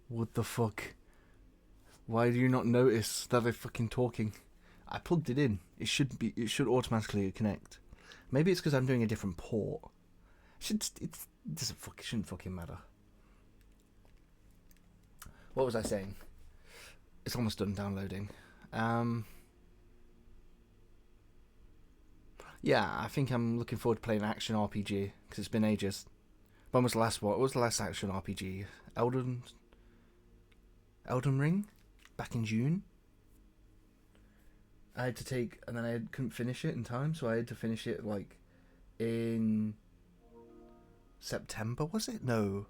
What the fuck? Why do you not notice that they're fucking talking? I plugged it in. It should automatically connect. Maybe it's because I'm doing a different port. It shouldn't fucking matter. What was I saying? It's almost done downloading. Yeah, I think I'm looking forward to playing an action RPG because it's been ages. When was the last one? What was the last action RPG? Elden Ring? Back in June? I had to take, and then I couldn't finish it in time, so I had to finish it like in September, was it? No,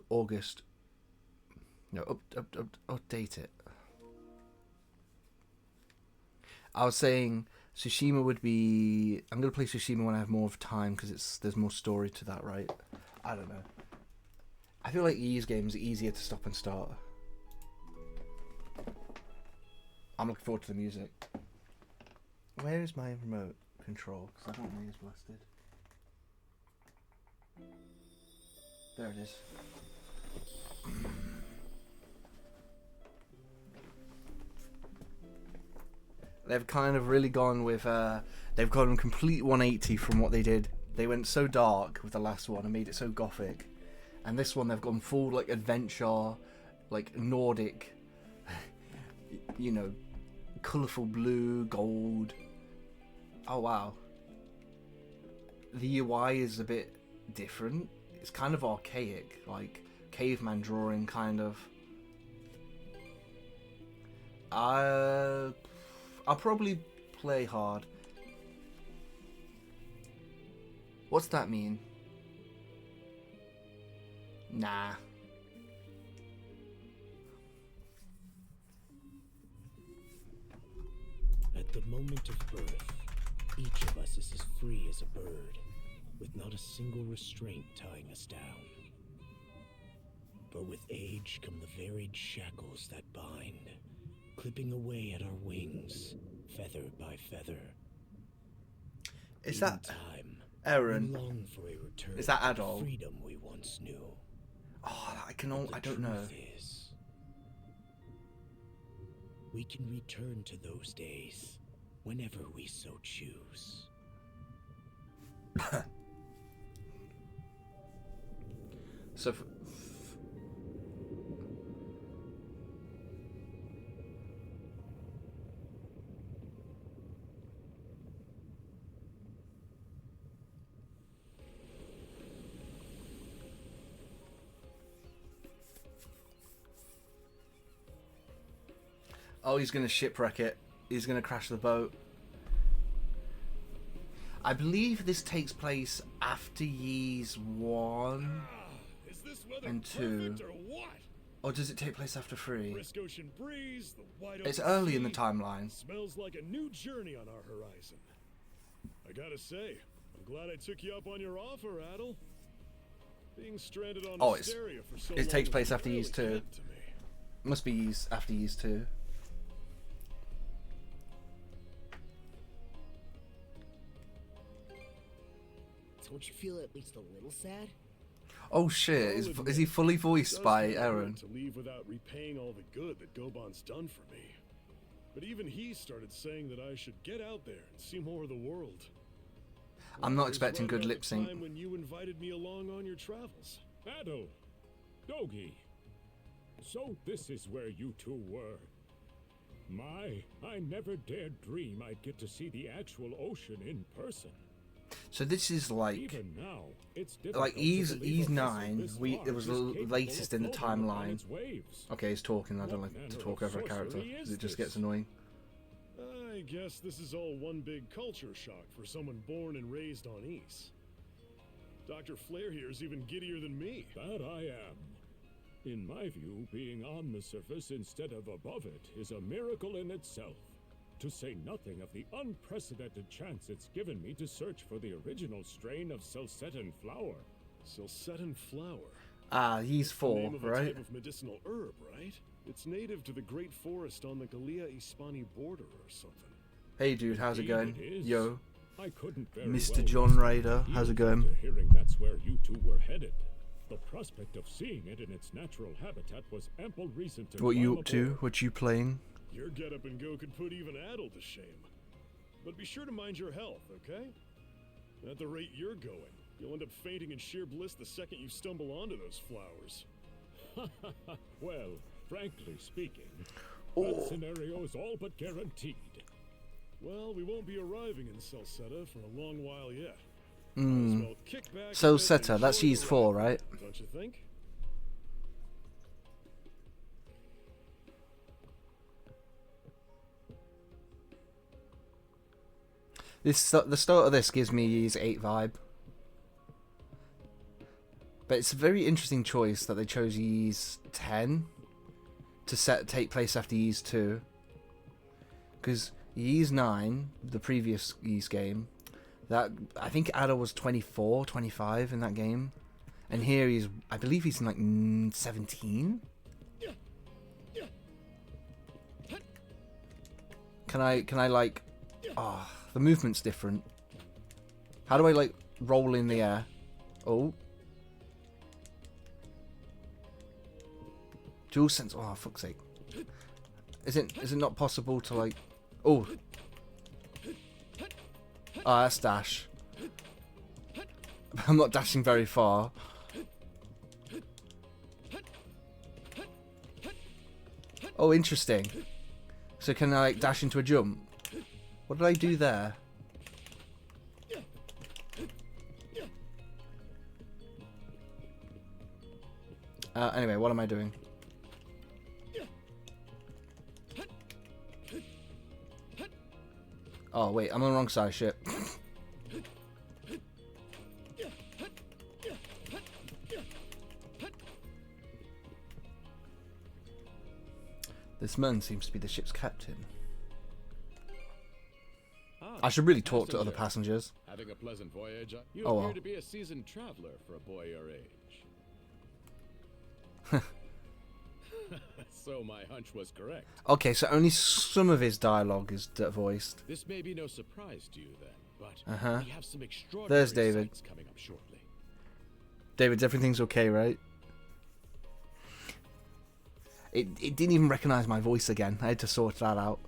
August. No, update it. I was saying Tsushima would be. I'm gonna play Tsushima when I have more of time because there's more story to that, right? I don't know. I feel like these games are easier to stop and start. I'm looking forward to the music. Where is my remote control? Because I don't know it's blasted. There it is. They've kind of really gone with. They've gone a complete 180 from what they did. They went so dark with the last one and made it so gothic. And this one, they've gone full like adventure, like Nordic, you know, colourful blue, gold. Oh wow. The UI is a bit different. It's kind of archaic, like caveman drawing kind of. I'll probably play hard. What's that mean? Nah. At the moment of birth, each of us is as free as a bird, with not a single restraint tying us down. But with age come the varied shackles that bind, clipping away at our wings, feather by feather. Is that time, Aaron. We long for a return Is that to the Adol? freedom we once knew. Oh, I The don't know. truth is, we can return to those days whenever we so choose. So, oh, he's gonna shipwreck it. He's gonna crash the boat. I believe this takes place after Yeez 1 and 2. Or does it take place after 3? Brisk ocean breeze, the wide It's open early in the sea. timeline. Smells like a new journey on our horizon. I gotta say, I'm glad I took you up on your offer, Adel. Being stranded on Hysteria for so long it takes place was after really Yeez 2. good to me. Must be Yeez after Yeez 2. Don't you feel at least a little sad? Oh shit, is he fully voiced Does by feel Aaron? weird to leave without repaying all the good that Goban's done for me. But even he started saying that I should get out there and see more of the world. I'm not It was expecting right good around lip the sync. time when you invited me along on your travels. Adel, Dogi. So this is where you two were. I never dared dream I'd get to see the actual ocean in person. So this is like Even now, it's difficult like to E's believe a vessel 9. this It was the large is capable latest of in the floating upon timeline. its waves. Okay, he's talking. I don't What like to manner talk of over a character sorcery because is it just this? gets annoying. I guess this is all one big culture shock for someone born and raised on Ys. Dr. Flair here is even giddier than me. That I am. In my view, being on the surface instead of above it is a miracle in itself. To say nothing of the unprecedented chance it's given me to search for the original strain of Celcetan flower. Celcetan flower. Ah, he's The 4, name of a right? type of medicinal herb, right? It's native to the Great Forest on the Gallia-Hispani border or something. Hey dude, how's it Indeed going? it is. Yo, I couldn't very Mr. well John rest my Ryder, how's it heels going? after hearing that's where you two were headed. The prospect of seeing it in its natural habitat was ample reason to What you climb up to? aboard. What you playing? Your get up and go could put even Adel to shame. But be sure to mind your health, okay? At the rate you're going, you'll end up fainting in sheer bliss the second you stumble onto those flowers. Well, frankly speaking, Oh. that scenario is all but guaranteed. Well, we won't be arriving in Celceta for a long while yet. Might Hmm. as well kick back a bit Celceta, and that's enjoy Ys the 4, ride, right? Don't you think? The start of this gives me Ys 8 vibe. But it's a very interesting choice that they chose Ys 10 to take place after Ys 2. Because Ys 9, the previous Ys game, that I think Adel was 24, 25 in that game. And here I believe he's like 17? Can I like, the movement's different. How do I like roll in the air? Oh. Dual sense. Oh, fuck's sake. Is it not possible to like? Oh. Ah, that's dash. I'm not dashing very far. Oh, interesting. So can I like dash into a jump? What did I do there? Anyway, what am I doing? Oh, wait, I'm on the wrong side, shit. This man seems to be the ship's captain. I should really talk to other passengers. Having a pleasant voyage. You Oh, appear well. to be a seasoned traveler for a boy your age. So my hunch was correct. Okay, so only some of his dialogue is voiced. This may be no surprise to you then. but Uh-huh. we have some extraordinary There's David. sights coming up shortly. David, everything's okay, right? It didn't even recognize my voice again. I had to sort that out.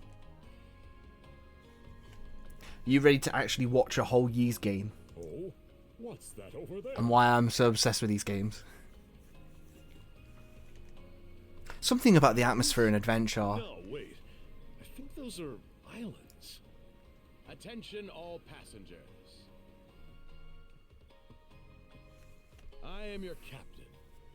You ready to actually watch a whole Ys game? Oh, what's that over there? And why I'm so obsessed with these games? Something about the atmosphere and adventure. No, wait. I think those are islands. Attention all passengers. I am your captain,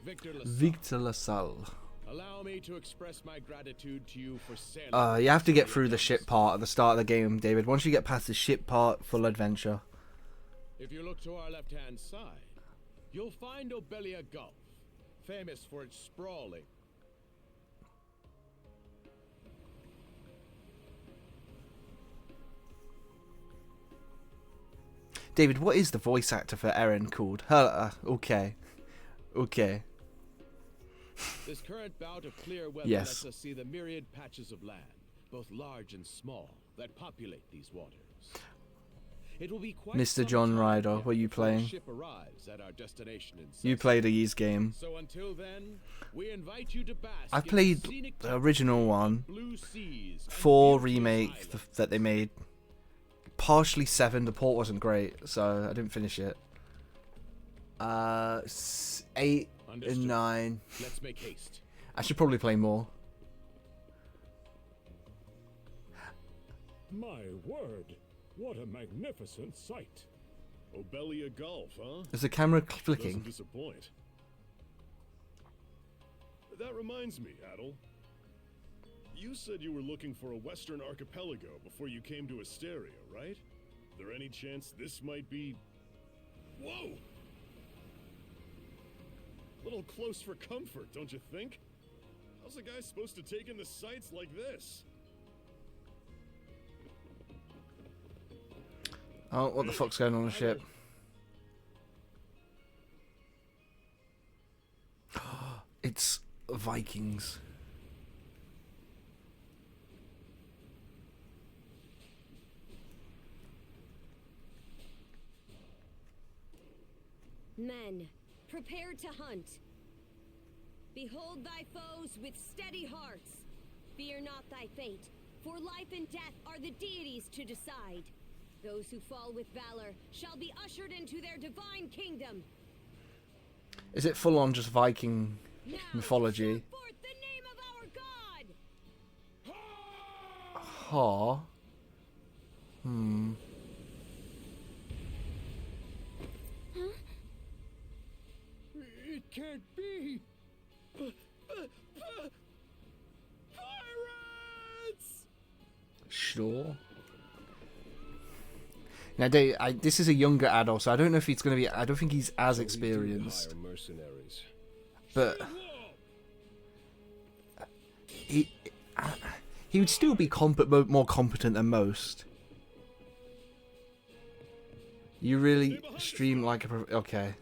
Victor LaSalle. Victor LaSalle. Allow me to express my gratitude to you for sailing. You have to get through the ship part at the start of the game, David. Once you get past the ship part, full adventure. If you look to our left-hand side, you'll find Obelia Gulf, famous for its sprawling. David, what is the voice actor for Eren called? Okay. Okay. This current bout of clear weather Yes. lets us see the myriad patches of land, both large and small, that populate these waters. It will be quite Mr. some John time Ryder, yet what are you before the playing? ship arrives at our destination in You Sussex. played a Ys game. So until then, we invite you to bask I in the played scenic the original one, blue seas and 4 beauteous remake islands. that they made. Partially 7, the port wasn't great, so I didn't finish it. 8 Understood. and 9. Let's make haste. I should probably play more. My word, what a magnificent sight. Obelia Gulf, huh? Is the camera Doesn't flicking? disappoint. That reminds me, Adel. You said you were looking for a western archipelago before you came to Asteria, right? There any chance this might be... Whoa! Little close for comfort, don't you think? How's a guy supposed to take in the sights like this? Oh, what the fuck's going on the ship? It's Vikings. Men, prepare to hunt. Behold thy foes with steady hearts. Fear not thy fate, for life and death are the deities to decide. Those who fall with valor shall be ushered into their divine kingdom. Is it full on just Viking Now, mythology? shout forth the name of our god! Ha. It can't be! Pirates! Sure. Now, this is a younger adult, so I don't know if he's going to be... I don't think he's as experienced. Hire mercenaries. But he would still be more competent than most. You really stream like a... Okay.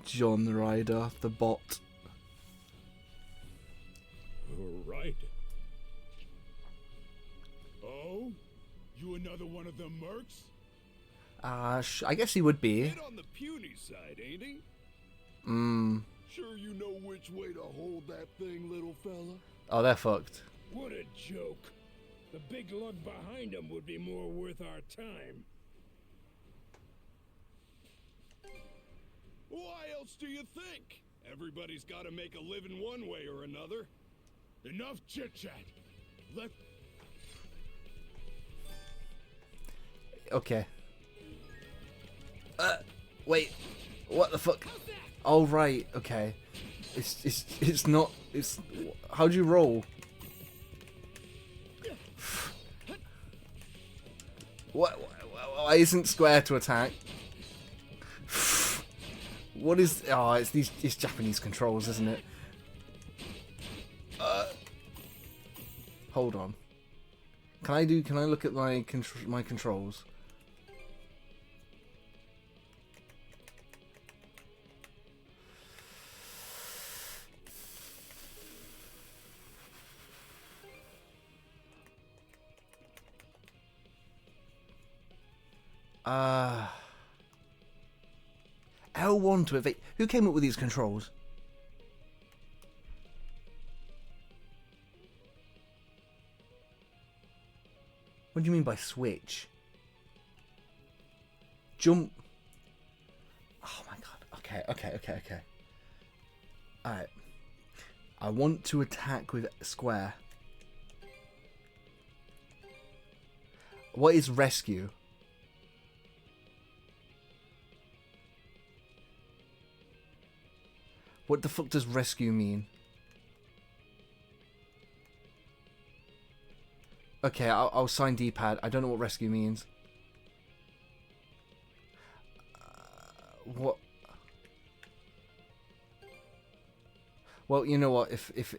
John Ryder, the bot. Right. Oh? You another one of them mercs? I guess he would be. Bit on the puny side, ain't he? Sure you know which way to hold that thing, little fella? Oh, they're fucked. What a joke. The big lug behind him would be more worth our time. Why else do you think? Everybody's got to make a living one way or another. Enough chit-chat. Let... Okay. Wait. What the fuck? Oh, right. Okay. It's not... It's... How do you roll? Why isn't square to attack? What is... Oh, it's Japanese controls, isn't it? Hold on. Can I look at my controls? L1 to evade. Who came up with these controls? What do you mean by switch? Jump. Oh my god. Okay. Alright. I want to attack with square. What is rescue? What the fuck does rescue mean? Okay, I'll sign D-pad. I don't know what rescue means. What? Well, you know what? If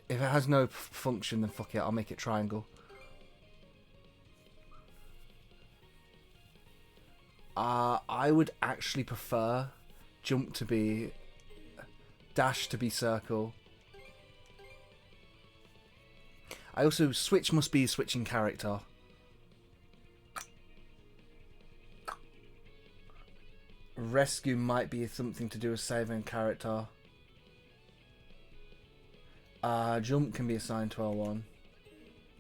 it has no function, then fuck it. I'll make it triangle. I would actually prefer jump to be dash to be circle. I also switch must be switching character. Rescue might be something to do with saving character. Jump can be assigned to L1.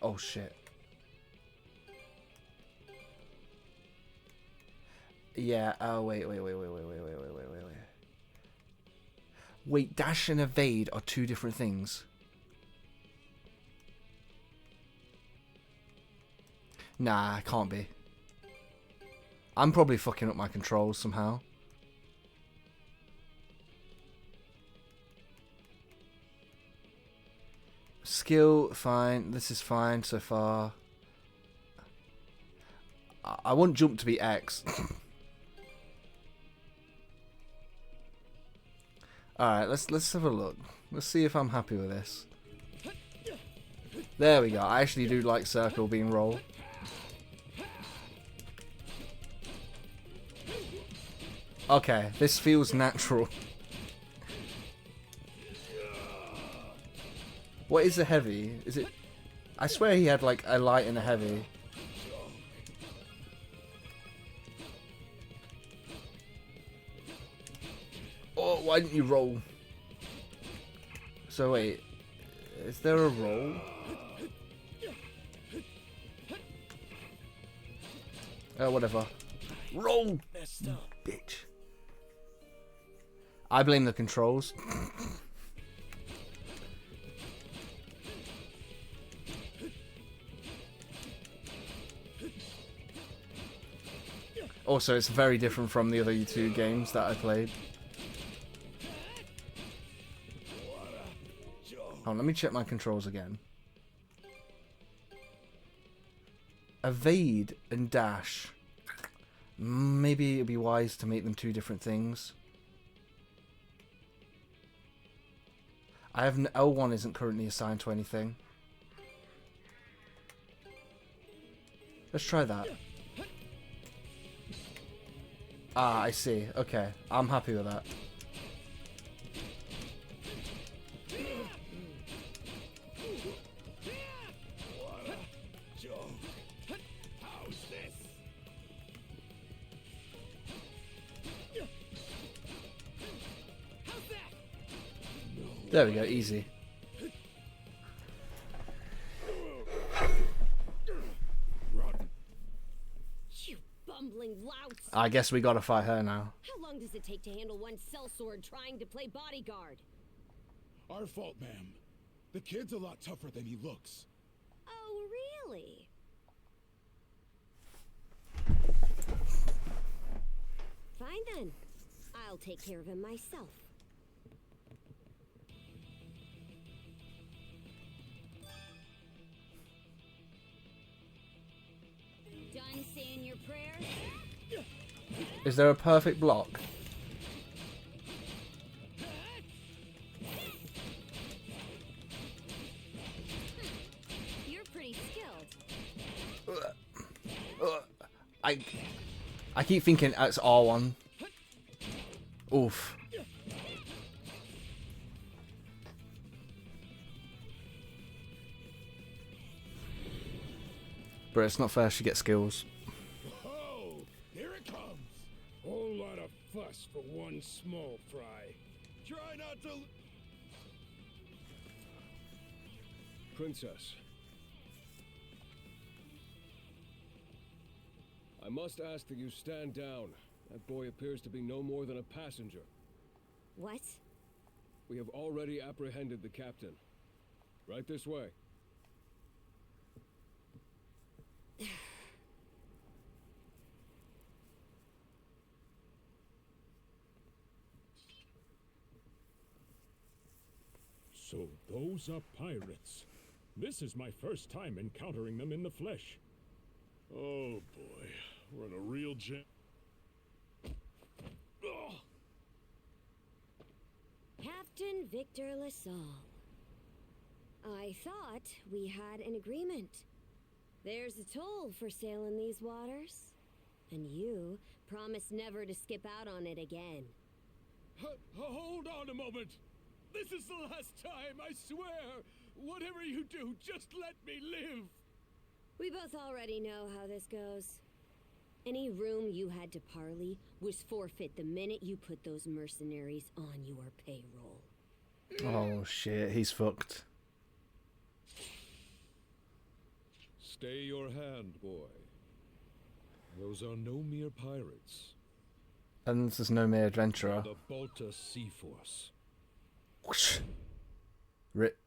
Oh shit. Yeah, oh wait. Wait, dash and evade are two different things. Nah, it can't be. I'm probably fucking up my controls somehow. Skill, fine. This is fine so far. I want jump to be X. Alright, let's have a look. Let's see if I'm happy with this. There we go. I actually do like circle being roll. Okay, this feels natural. What is a heavy? Is it... I swear he had like a light and a heavy. Oh, why didn't you roll? So wait, is there a roll? Whatever. Roll! Bitch. I blame the controls. Also, it's very different from the other two games that I played. Oh, let me check my controls again. Evade and dash. Maybe it'd be wise to make them two different things. I have L1 isn't currently assigned to anything. Let's try that. Ah, I see. Okay, I'm happy with that. There we go, easy. You bumbling louts! I guess we gotta fight her now. How long does it take to handle one sellsword trying to play bodyguard? Our fault, ma'am. The kid's a lot tougher than he looks. Oh, really? Fine then. I'll take care of him myself. Done saying your prayers? Is there a perfect block? You're pretty skilled. I keep thinking it's R1. Oof. But it's not fair she gets skills. Oh, and small fry. Try not to... Princess. I must ask that you stand down. That boy appears to be no more than a passenger. What? We have already apprehended the captain. Right this way. So those are pirates. This is my first time encountering them in the flesh. Oh boy, we're in a real jam. Ugh. Captain Victor LaSalle. I thought we had an agreement. There's a toll for sailing these waters. And you promised never to skip out on it again. Hold on a moment! This is the last time, I swear! Whatever you do, just let me live! We both already know how this goes. Any room you had to parley was forfeit the minute you put those mercenaries on your payroll. Oh shit, he's fucked. Stay your hand, boy. Those are no mere pirates. And this is no mere adventurer. The Balta Sea Force. Whoosh. Rip.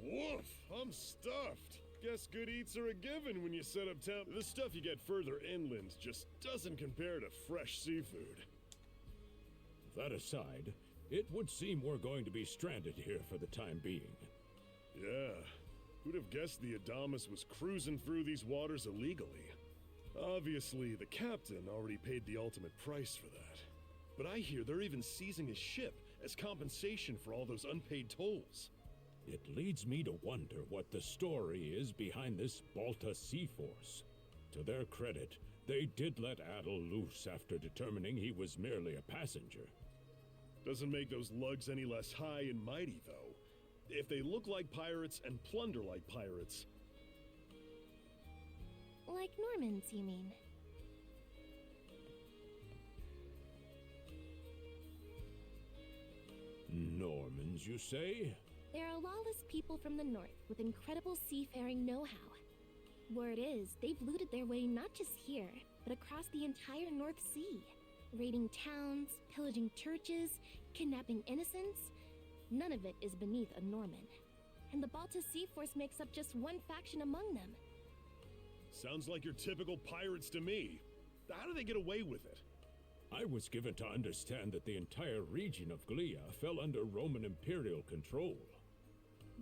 Woof! I'm stuffed. Guess good eats are a given when you set up town. The stuff you get further inland just doesn't compare to fresh seafood. That aside, it would seem we're going to be stranded here for the time being. Yeah. Who'd have guessed the Adamas was cruising through these waters illegally? Obviously, the captain already paid the ultimate price for that. But I hear they're even seizing his ship as compensation for all those unpaid tolls. It leads me to wonder what the story is behind this Balta Sea Force. To their credit, They did let Adel loose after determining he was merely a passenger. Doesn't make those lugs any less high and mighty, though. If they look like pirates and plunder like pirates... Like Normans, you mean? Normans, you say? There are lawless people from the north with incredible seafaring know-how. Word is, they've looted their way not just here, but across the entire North Sea. Raiding towns, pillaging churches, kidnapping innocents. None of it is beneath a Norman. And the Balta Sea Force makes up just one faction among them. Sounds like your typical pirates to me. How do they get away with it? I was given to understand that the entire region of Glia fell under Roman imperial control.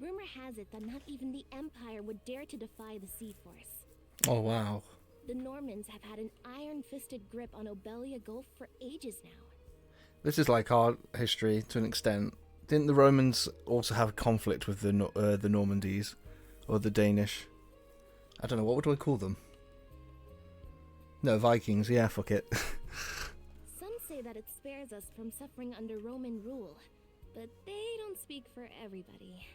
Rumor has it that not even the Empire would dare to defy the Sea Force. Oh, wow. The Normans have had an iron-fisted grip on Obelia Gulf for ages now. This is like our history to an extent. Didn't the Romans also have conflict with the Normandies? Or the Danish? I don't know, what would I call them? No, Vikings, yeah, fuck it. Some say that it spares us from suffering under Roman rule, but they don't speak for everybody.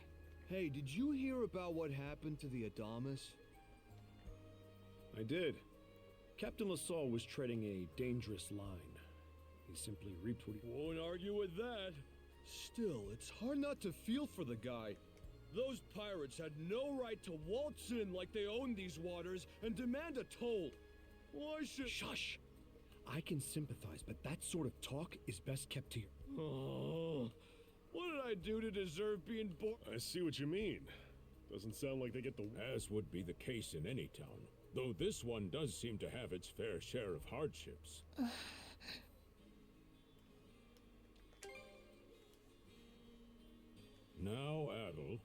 Hey, did you hear about what happened to the Adamas? I did. Captain LaSalle was treading a dangerous line. He simply reaped what he... Won't argue with that. Still, it's hard not to feel for the guy. Those pirates had no right to waltz in like they owned these waters and demand a toll. Why should... Shush! I can sympathize, but that sort of talk is best kept to your... Oh, what did I do to deserve being born? I see what you mean. Doesn't sound like they get the... As would be the case in any town, though this one does seem to have its fair share of hardships. Now, Adel,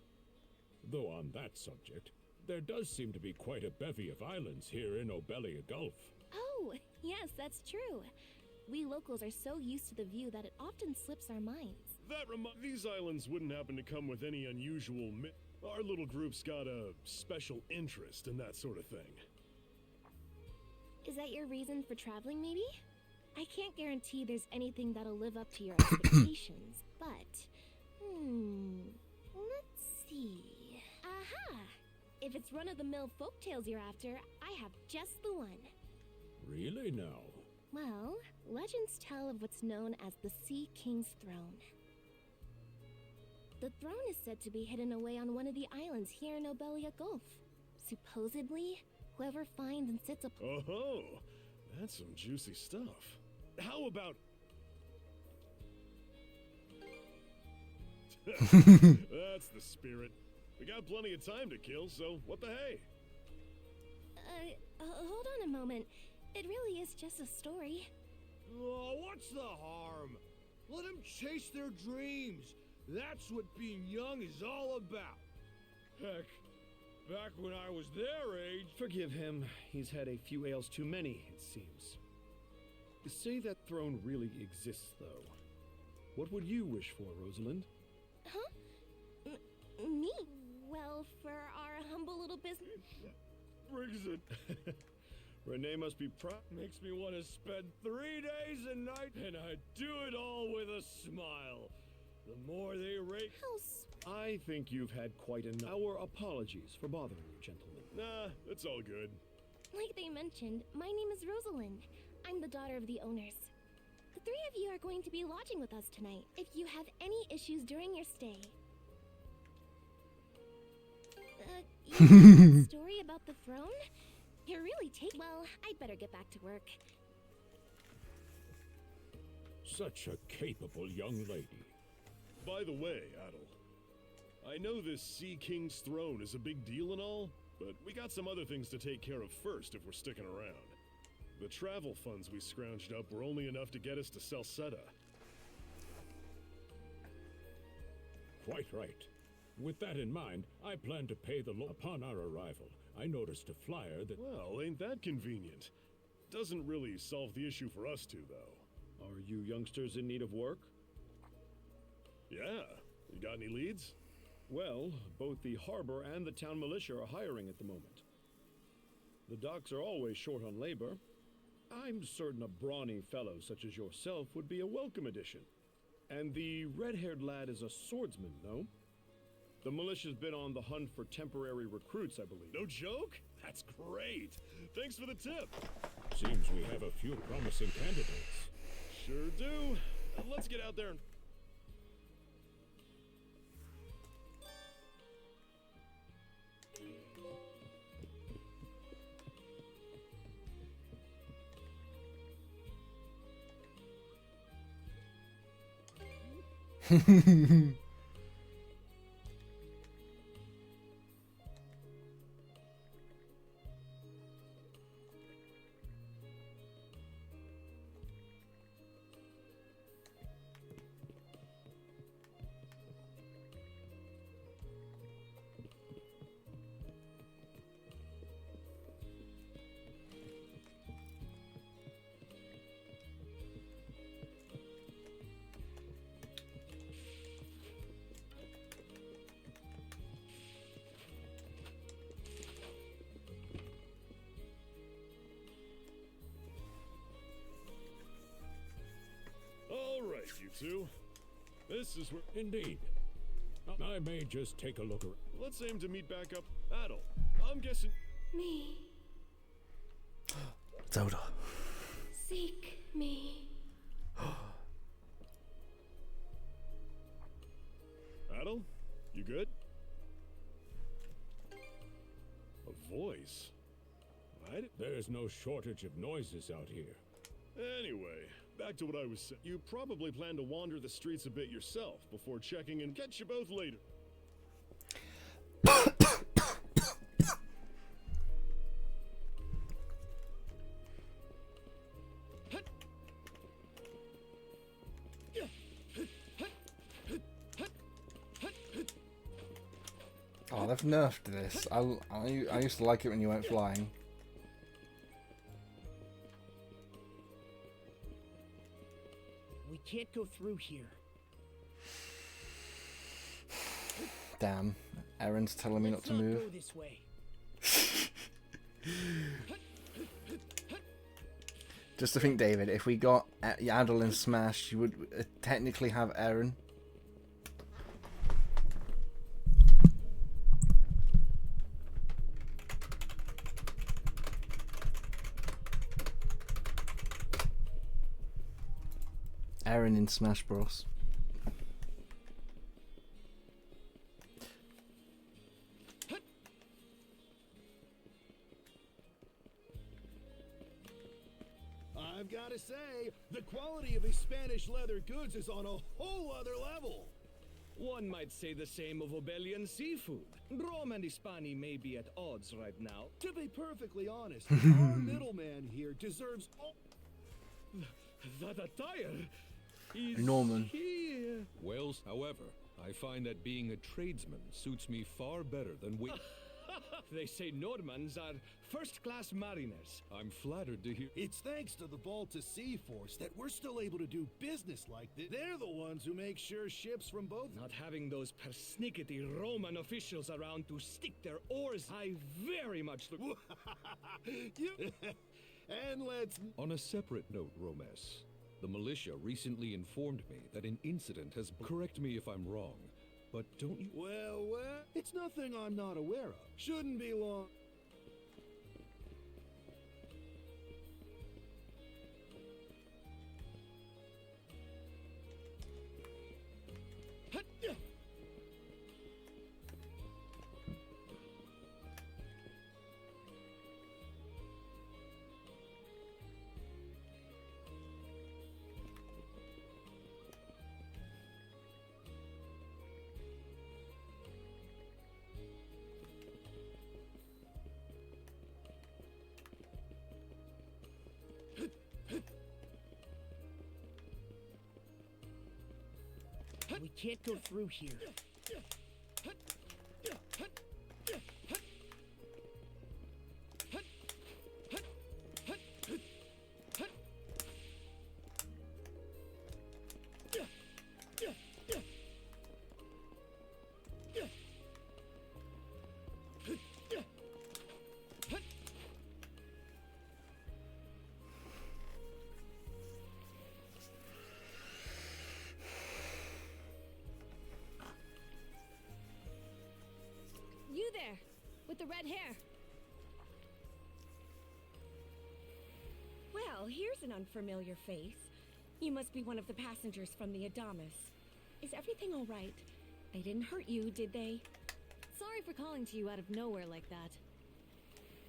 though on that subject, there does seem to be quite a bevy of islands here in Obelia Gulf. Oh, yes, that's true. We locals are so used to the view that it often slips our minds. These islands wouldn't happen to come with any unusual... Our little group's got a special interest in that sort of thing. Is that your reason for traveling, maybe? I can't guarantee there's anything that'll live up to your expectations, but... let's see... Aha! If it's run-of-the-mill folktales you're after, I have just the one. Really now? Well, legends tell of what's known as the Sea King's Throne. The throne is said to be hidden away on one of the islands here in Obelia Gulf. Supposedly, whoever finds and sits up... Oh, that's some juicy stuff. How about... That's the spirit. We got plenty of time to kill, so what the hey? Hold on a moment. It really is just a story. Oh, what's the harm? Let them chase their dreams. That's what being young is all about. Heck, back when I was their age... Forgive him. He's had a few ales too many, it seems. Say that throne really exists, though. What would you wish for, Rosalind? Huh? Me? Well, for our humble little business... Brings it. Renee must be proud. Makes me want to spend 3 days and nights, and I do it all with a smile. The more they rake... I think you've had quite enough. Our apologies for bothering you, gentlemen. Nah, it's all good. Like they mentioned, my name is Rosalind. I'm the daughter of the owners. The three of you are going to be lodging with us tonight if you have any issues during your stay. You know that story about the throne? You're really well, I'd better get back to work. Such a capable young lady. By the way, Adel, I know this Sea King's throne is a big deal and all, but we got some other things to take care of first if we're sticking around. The travel funds we scrounged up were only enough to get us to Salsetta. Quite right. With that in mind, I plan to pay the upon our arrival. I noticed a flyer that... Well, ain't that convenient? Doesn't really solve the issue for us two, though. Are you youngsters in need of work? Yeah. You got any leads? Well, both the harbor and the town militia are hiring at the moment. The docks are always short on labor, I'm certain a brawny fellow such as yourself would be a welcome addition. And the red-haired lad is a swordsman, no? The militia's been on the hunt for temporary recruits, I believe. No joke? That's great. Thanks for the tip. Seems we have a few promising candidates. Sure do. Let's get out there and... All right, you two. This is where... Indeed. I may just take a look around. Let's aim to meet back up. Adel, I'm guessing... Me. Zelda. Seek me. Adel, you good? A voice? There's no shortage of noises out here. Anyway, back to what I was saying. You probably plan to wander the streets a bit yourself before checking and catch you both later. Oh, they've nerfed this. I used to like it when you went flying. We can't go through here. Damn, Aaron's telling me not to Let's move. go this way. Just to think, David, if we got Adel in Smash, you would technically have Aaron. Aaron in Smash Bros. I've got to say, the quality of his Spanish leather goods is on a whole other level. One might say the same of Obelian seafood. Rome and Hispania may be at odds right now. To be perfectly honest, our middleman here deserves all... That attire is Norman. here. Wells, however, I find that being a tradesman suits me far better than we... They say Normans are first-class mariners. I'm flattered to hear... It's thanks to the Balta Sea Force that we're still able to do business like this. They're the ones who make sure ships from both... Not having those persnickety Roman officials around to stick their oars, I very much look... And let's... On a separate note, Romes, the militia recently informed me that an incident has... Correct me if I'm wrong, but don't you... Well, it's nothing I'm not aware of. Shouldn't be long. We can't go through here. with the red hair. Well, here's an unfamiliar face. You must be one of the passengers from the Adamus. Is everything all right? They didn't hurt you, did they? Sorry for calling to you out of nowhere like that.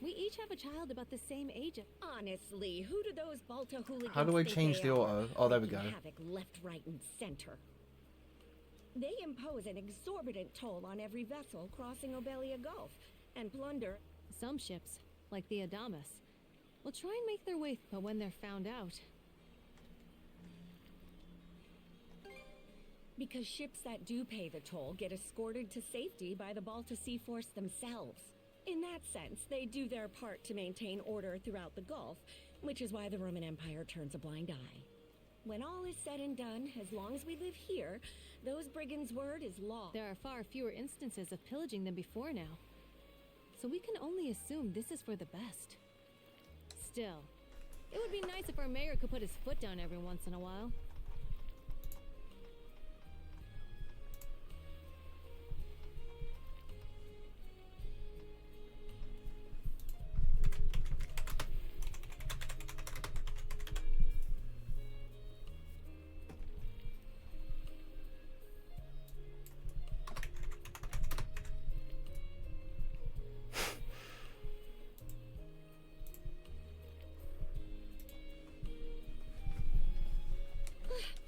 We each have a child about the same age. Honestly, who do those Balta hooligans How do I think change they the are? auto? Oh, there we Making go. havoc left, right, and center. They impose an exorbitant toll on every vessel crossing Obelia Gulf and plunder. Some ships, like the Adamus, will try and make their way, but when they're found out. Because ships that do pay the toll get escorted to safety by the Balta Sea Force themselves. In that sense, they do their part to maintain order throughout the Gulf, which is why the Roman Empire turns a blind eye. When all is said and done, as long as we live here, those brigands' word is law. There are far fewer instances of pillaging than before now. So we can only assume this is for the best. Still, it would be nice if our mayor could put his foot down every once in a while.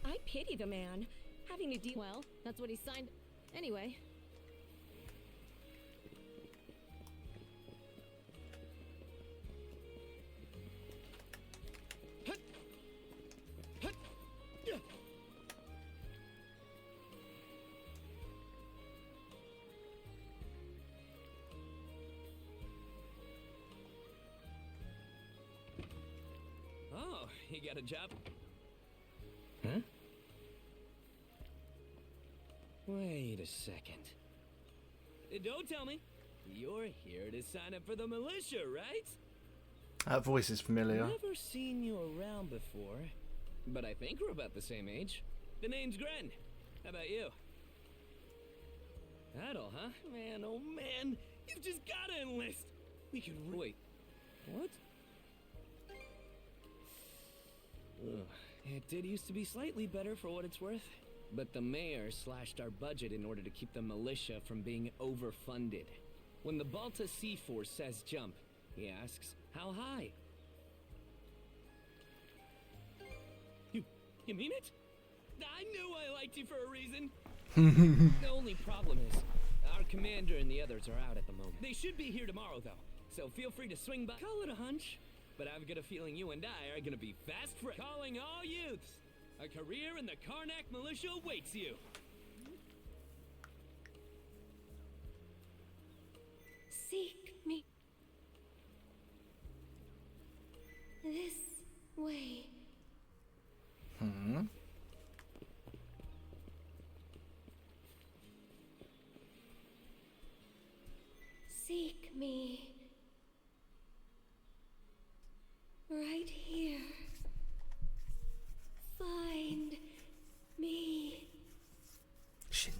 I pity the man, having to deal. Well, that's what he signed. Anyway. Oh, you got a job? Huh? Wait a second. Don't tell me. You're here to sign up for the militia, right? That voice is familiar. Never seen you around before, but I think we're about the same age. The name's Gren. How about you? Adel, huh? Man, oh man, you've just gotta enlist. We could wait. What? Ugh. It did used to be slightly better for what it's worth. But the mayor slashed our budget in order to keep the militia from being overfunded. When the Balta Sea Force says jump, he asks, how high? You mean it? I knew I liked you for a reason. The only problem is, our commander and the others are out at the moment. They should be here tomorrow, though. So feel free to swing by. Call it a hunch. But I've got a feeling you and I are gonna be fast friends. Calling all youths! A career in the Karnak militia awaits you! Seek me. This way. Seek me. Right here. Find me. Shin.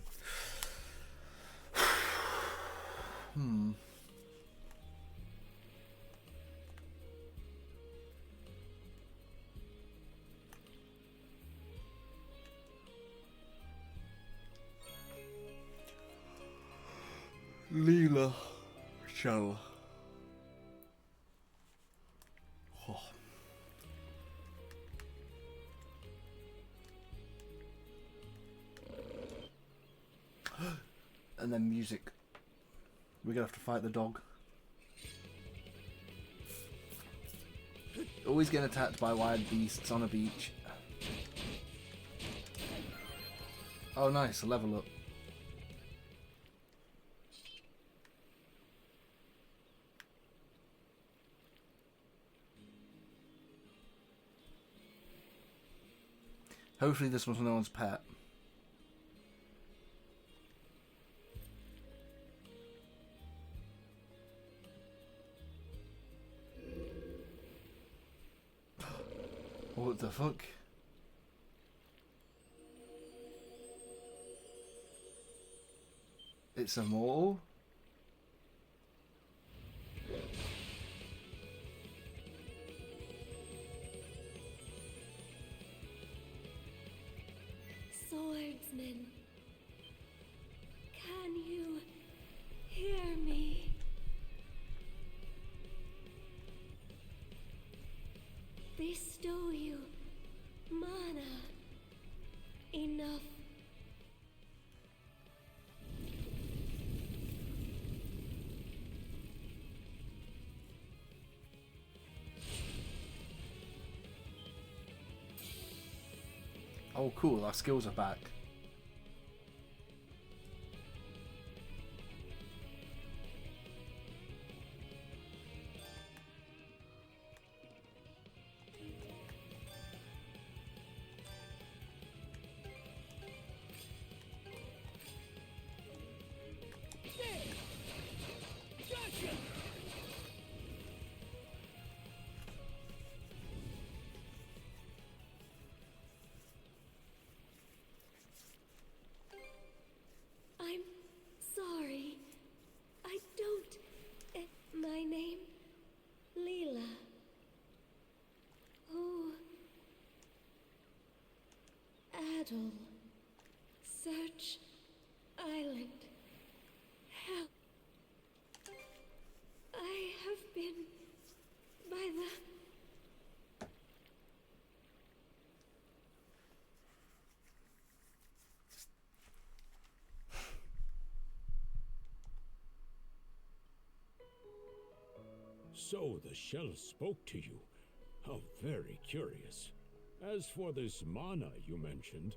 Leela Shell. Oh. And then music. We're gonna have to fight the dog. Always getting attacked by wild beasts on a beach. Oh nice, a level up. Hopefully this was no one's pet. What the fuck? It's immortal? swordsman. Can you hear me? They stole you mana. Enough. Oh, cool. Our skills are back. I'm sorry. I don't. My name, Leela. Oh, Adel. Search Island. Help. I have been by the. So the shell spoke to you. How very curious. As for this mana you mentioned,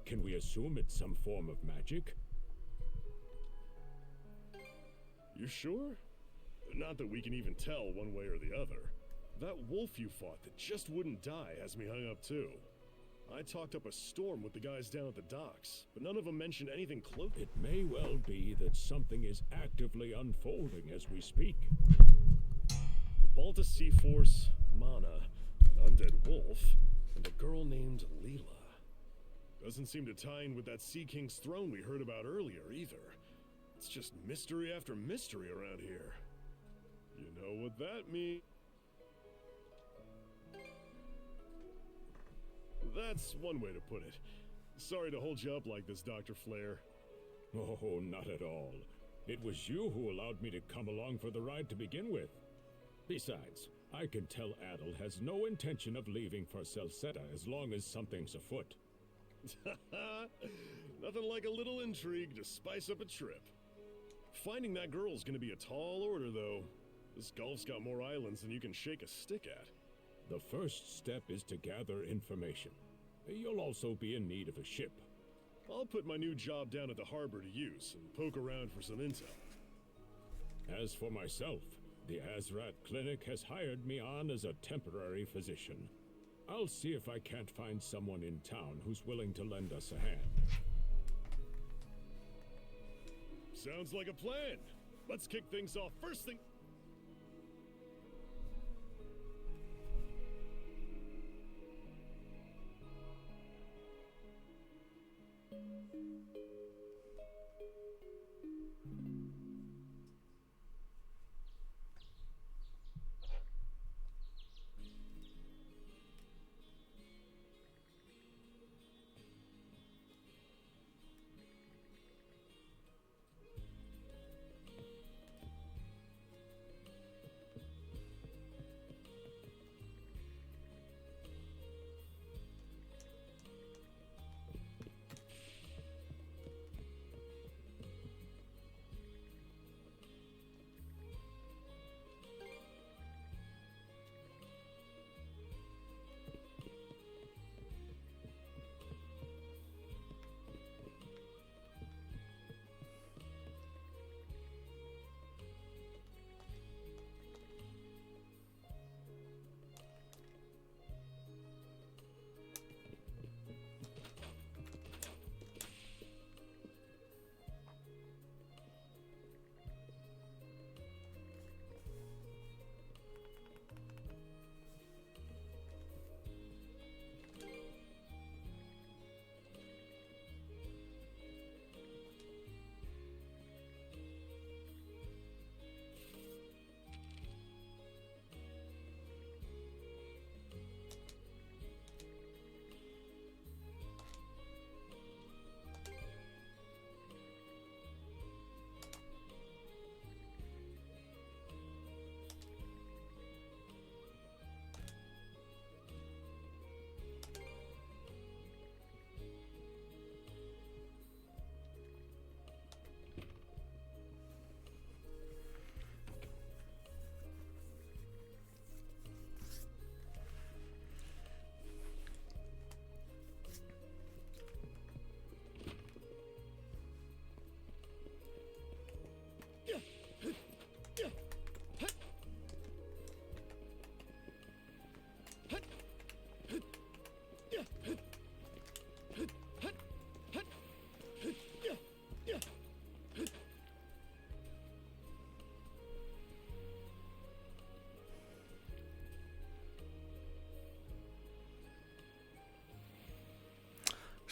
can we assume it's some form of magic? You sure? Not that we can even tell one way or the other. That wolf you fought that just wouldn't die has me hung up too. I talked up a storm with the guys down at the docks, but none of them mentioned anything close. It may well be that something is actively unfolding as we speak. The Balta Sea Force, Mana, an undead wolf, and a girl named Leela. Doesn't seem to tie in with that Sea King's throne we heard about earlier either. It's just mystery after mystery around here. You know what that means. That's one way to put it. Sorry to hold you up like this, Dr. Flare. Oh, not at all. It was you who allowed me to come along for the ride to begin with. Besides, I can tell Adel has no intention of leaving for Celceta as long as something's afoot. Nothing like a little intrigue to spice up a trip. Finding that girl's gonna be a tall order, though. This Gulf's got more islands than you can shake a stick at. The first step is to gather information. You'll also be in need of a ship. I'll put my new job down at the harbor to use and poke around for some intel. As for myself, the Azrat Clinic has hired me on as a temporary physician. I'll see if I can't find someone in town who's willing to lend us a hand. Sounds like a plan. Let's kick things off first thing.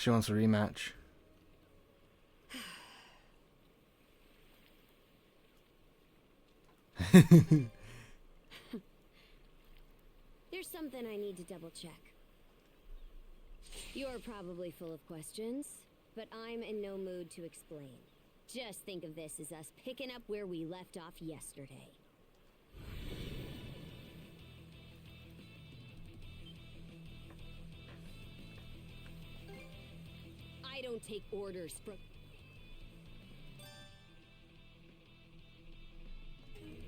She wants a rematch. There's something I need to double check. You're probably full of questions, but I'm in no mood to explain. Just think of this as us picking up where we left off yesterday. I don't take orders from...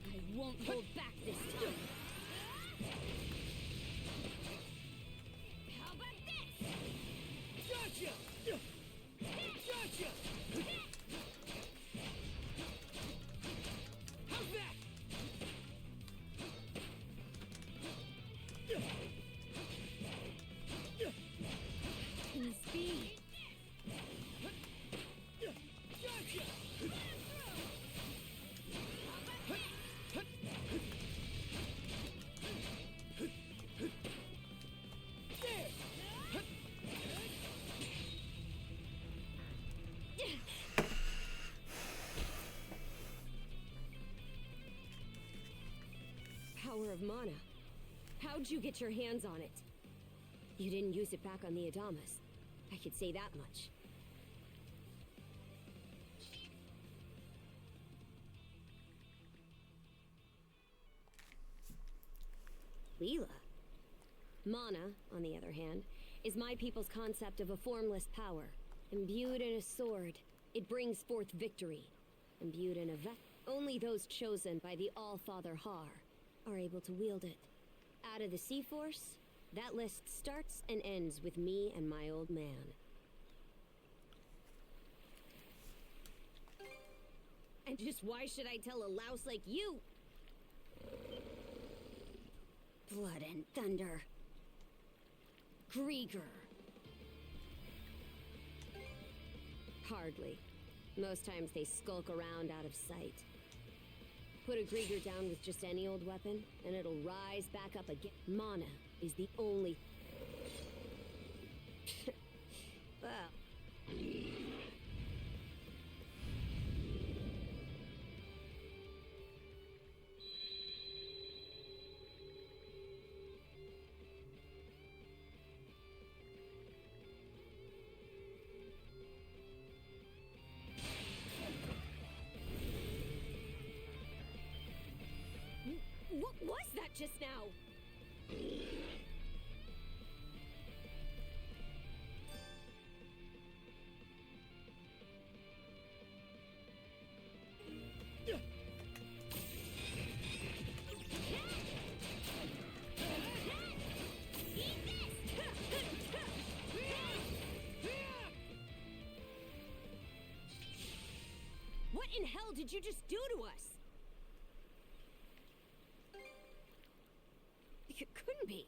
I won't hold back this time. How about this? Gotcha! Gotcha! How's that? Speed. Gotcha! Power of mana. How'd you get your hands on it? You didn't use it back on the Adamas. I could say that much. Leela. Mana, on the other hand, is my people's concept of a formless power. Imbued in a sword, it brings forth victory. Imbued in a only those chosen by the All-Father Har are able to wield it. Out of the Sea Force, that list starts and ends with me and my old man. And just why should I tell a louse like you? Blood and thunder. Grieger. Hardly. Most times they skulk around out of sight. Put a Grieger down with just any old weapon, and it'll rise back up again. Mana is the only... well... What was that just now? What in hell did you just do to us? It couldn't be.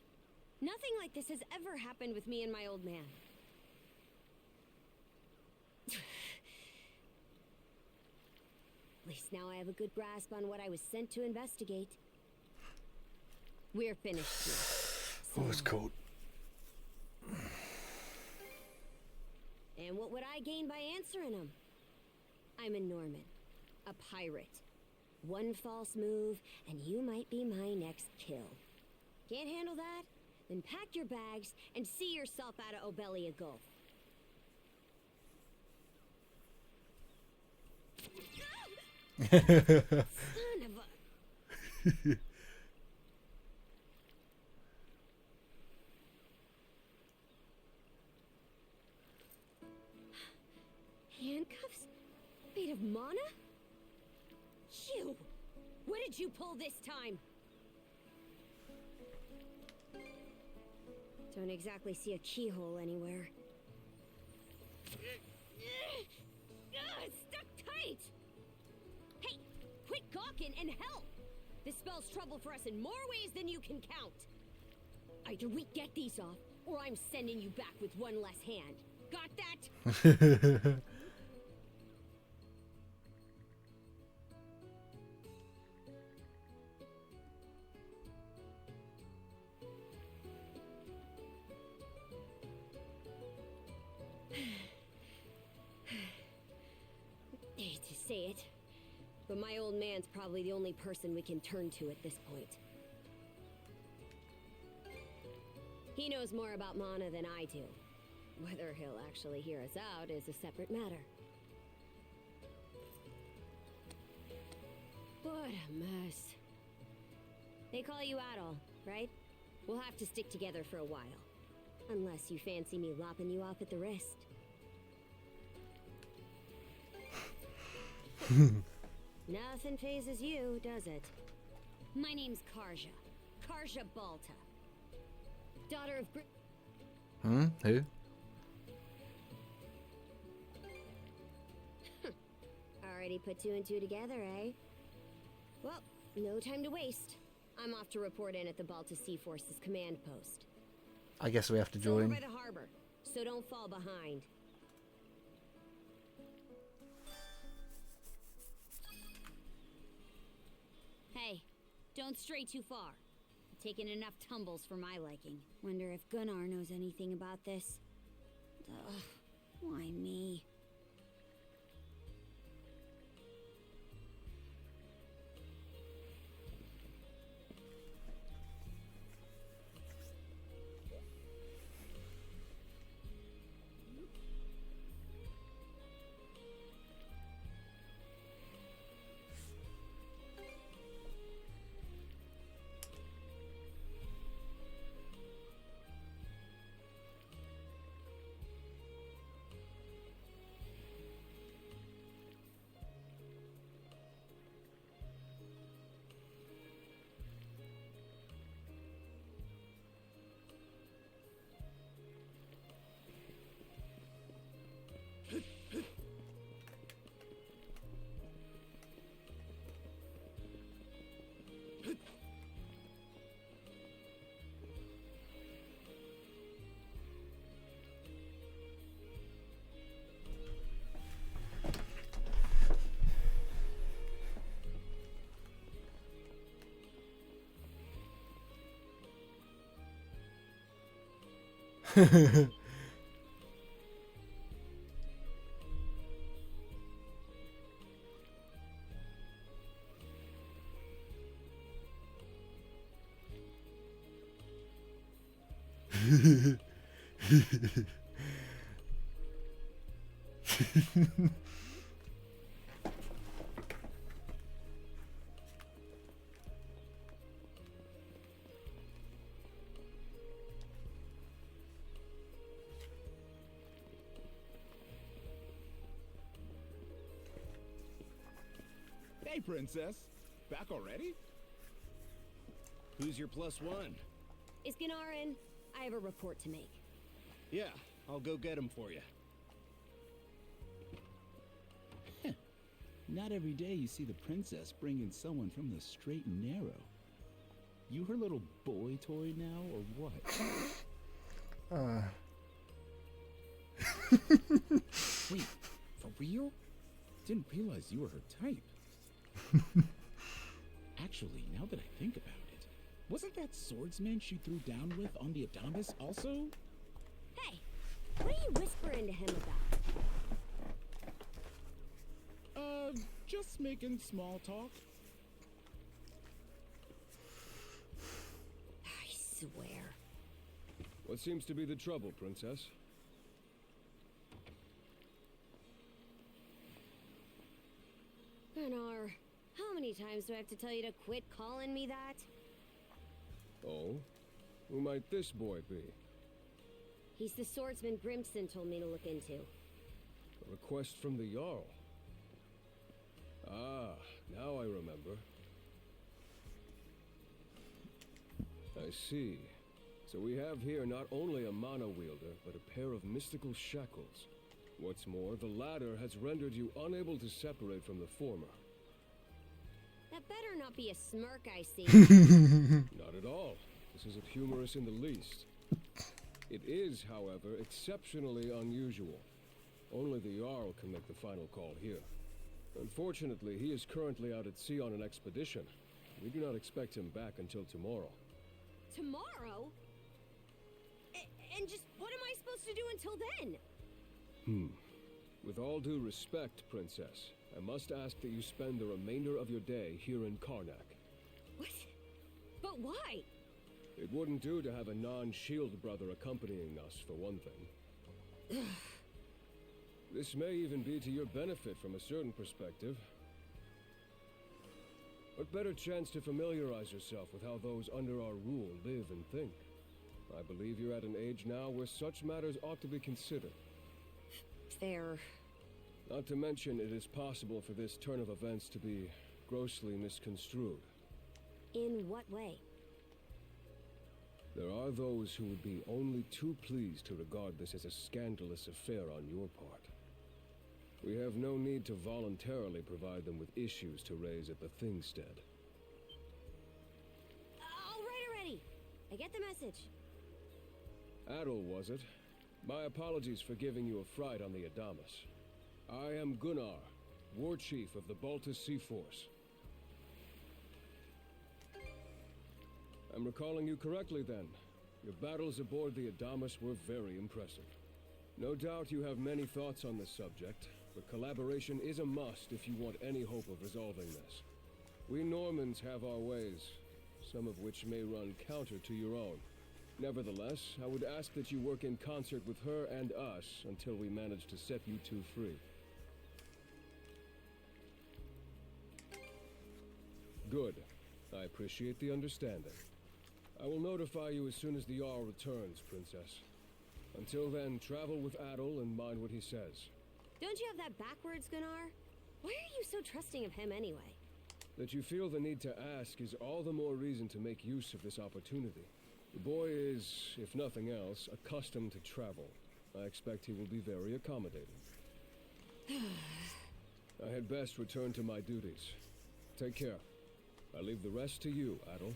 Nothing like this has ever happened with me and my old man. At least now I have a good grasp on what I was sent to investigate. We're finished here. Oh, it's cold. And what would I gain by answering them? I'm a Norman, a pirate. One false move, and you might be my next kill. Can't handle that? Then pack your bags and see yourself out of Obelia Gulf. Son of a... Handcuffs? Made of mana? You! What did you pull this time? Don't exactly see a keyhole anywhere. It's stuck tight! Hey, quit gawking and help! This spells trouble for us in more ways than you can count. Either we get these off, or I'm sending you back with one less hand. Got that? say it, but my old man's probably the only person we can turn to at this point. He knows more about Mana than I do. Whether he'll actually hear us out is a separate matter. What a mess. They call you Adol, right? We'll have to stick together for a while. Unless you fancy me lopping you off at the wrist. Nothing phases you, does it? My name's Karja. Karja Balta. Daughter of Who? Already put two and two together, eh? Well, no time to waste. I'm off to report in at the Balta Sea Force's command post. I guess we have to It's over join. by the harbor, so don't fall behind. Hey, don't stray too far. I've taken enough tumbles for my liking. Wonder if Gunnar knows anything about this. Ugh, why me? Hey, Princess. Back already? Who's your +1? Is Gunnar in? I have a report to make. Yeah, I'll go get him for you. Not every day you see the princess bring in someone from the straight and narrow. You her little boy toy now, or what? Wait, for real? Didn't realize you were her type. Actually, now that I think about it, wasn't that swordsman she threw down with on the Adamas also? Hey, what are you whispering to him about? Just making small talk. I swear. What seems to be the trouble, Princess? Gunnar, how many times do I have to tell you to quit calling me that? Oh? Who might this boy be? He's the swordsman Grimson told me to look into. A request from the Jarl. Ah, now I remember. I see. So we have here not only a mana wielder, but a pair of mystical shackles. What's more, the latter has rendered you unable to separate from the former. That better not be a smirk I see. Not at all. This isn't humorous in the least. It is, however, exceptionally unusual. Only the Jarl can make the final call here. Unfortunately, he is currently out at sea on an expedition. We do not expect him back until tomorrow. Tomorrow? And just what am I supposed to do until then? With all due respect, Princess, I must ask that you spend the remainder of your day here in Karnak. What? But why? It wouldn't do to have a non-shield brother accompanying us, for one thing. This may even be to your benefit from a certain perspective. What better chance to familiarize yourself with how those under our rule live and think? I believe you're at an age now where such matters ought to be considered. Fair. Not to mention, it is possible for this turn of events to be grossly misconstrued. In what way? There are those who would be only too pleased to regard this as a scandalous affair on your part. We have no need to voluntarily provide them with issues to raise at the Thingstead. All right already! I get the message. Adel, was it? My apologies for giving you a fright on the Adamas. I am Gunnar, War Chief of the Baltus Sea Force. I'm recalling you correctly then. Your battles aboard the Adamas were very impressive. No doubt you have many thoughts on this subject, but collaboration is a must if you want any hope of resolving this. We Normans have our ways, some of which may run counter to your own. Nevertheless, I would ask that you work in concert with her and us until we manage to set you two free. Good. I appreciate the understanding. I will notify you as soon as the Jarl returns, Princess. Until then, travel with Adel and mind what he says. Don't you have that backwards, Gunnar? Why are you so trusting of him anyway? That you feel the need to ask is all the more reason to make use of this opportunity. The boy is, if nothing else, accustomed to travel. I expect he will be very accommodating. I had best return to my duties. Take care. I leave the rest to you, Adel.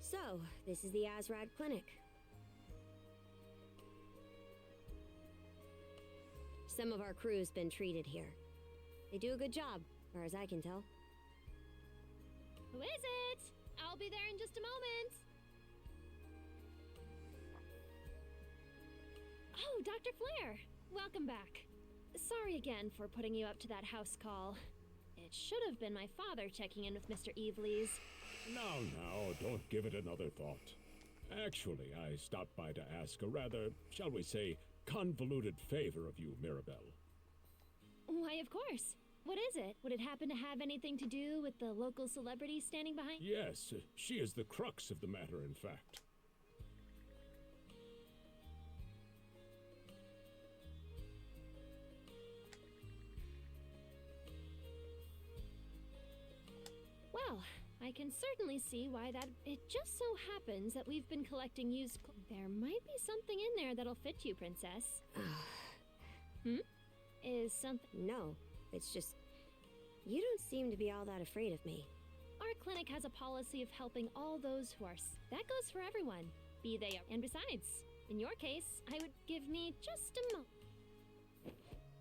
So, this is the Azrad Clinic. Some of our crew's been treated here. They do a good job, far as I can tell. Who is it? I'll be there in just a moment. Oh, Dr. Flair. Welcome back. Sorry again for putting you up to that house call. It should have been my father checking in with Mr. Evelees. Now, don't give it another thought. Actually, I stopped by to ask a rather, shall we say, convoluted favor of you, Mirabelle. Why, of course. What is it? Would it happen to have anything to do with the local celebrity standing behind? Yes, she is the crux of the matter, in fact. I can certainly see why that. It just so happens that we've been collecting used. There might be something in there that'll fit you, Princess. Is something. No, it's just. You don't seem to be all that afraid of me. Our clinic has a policy of helping all those who are. That goes for everyone, be they. And besides, in your case, I would give me just a moment.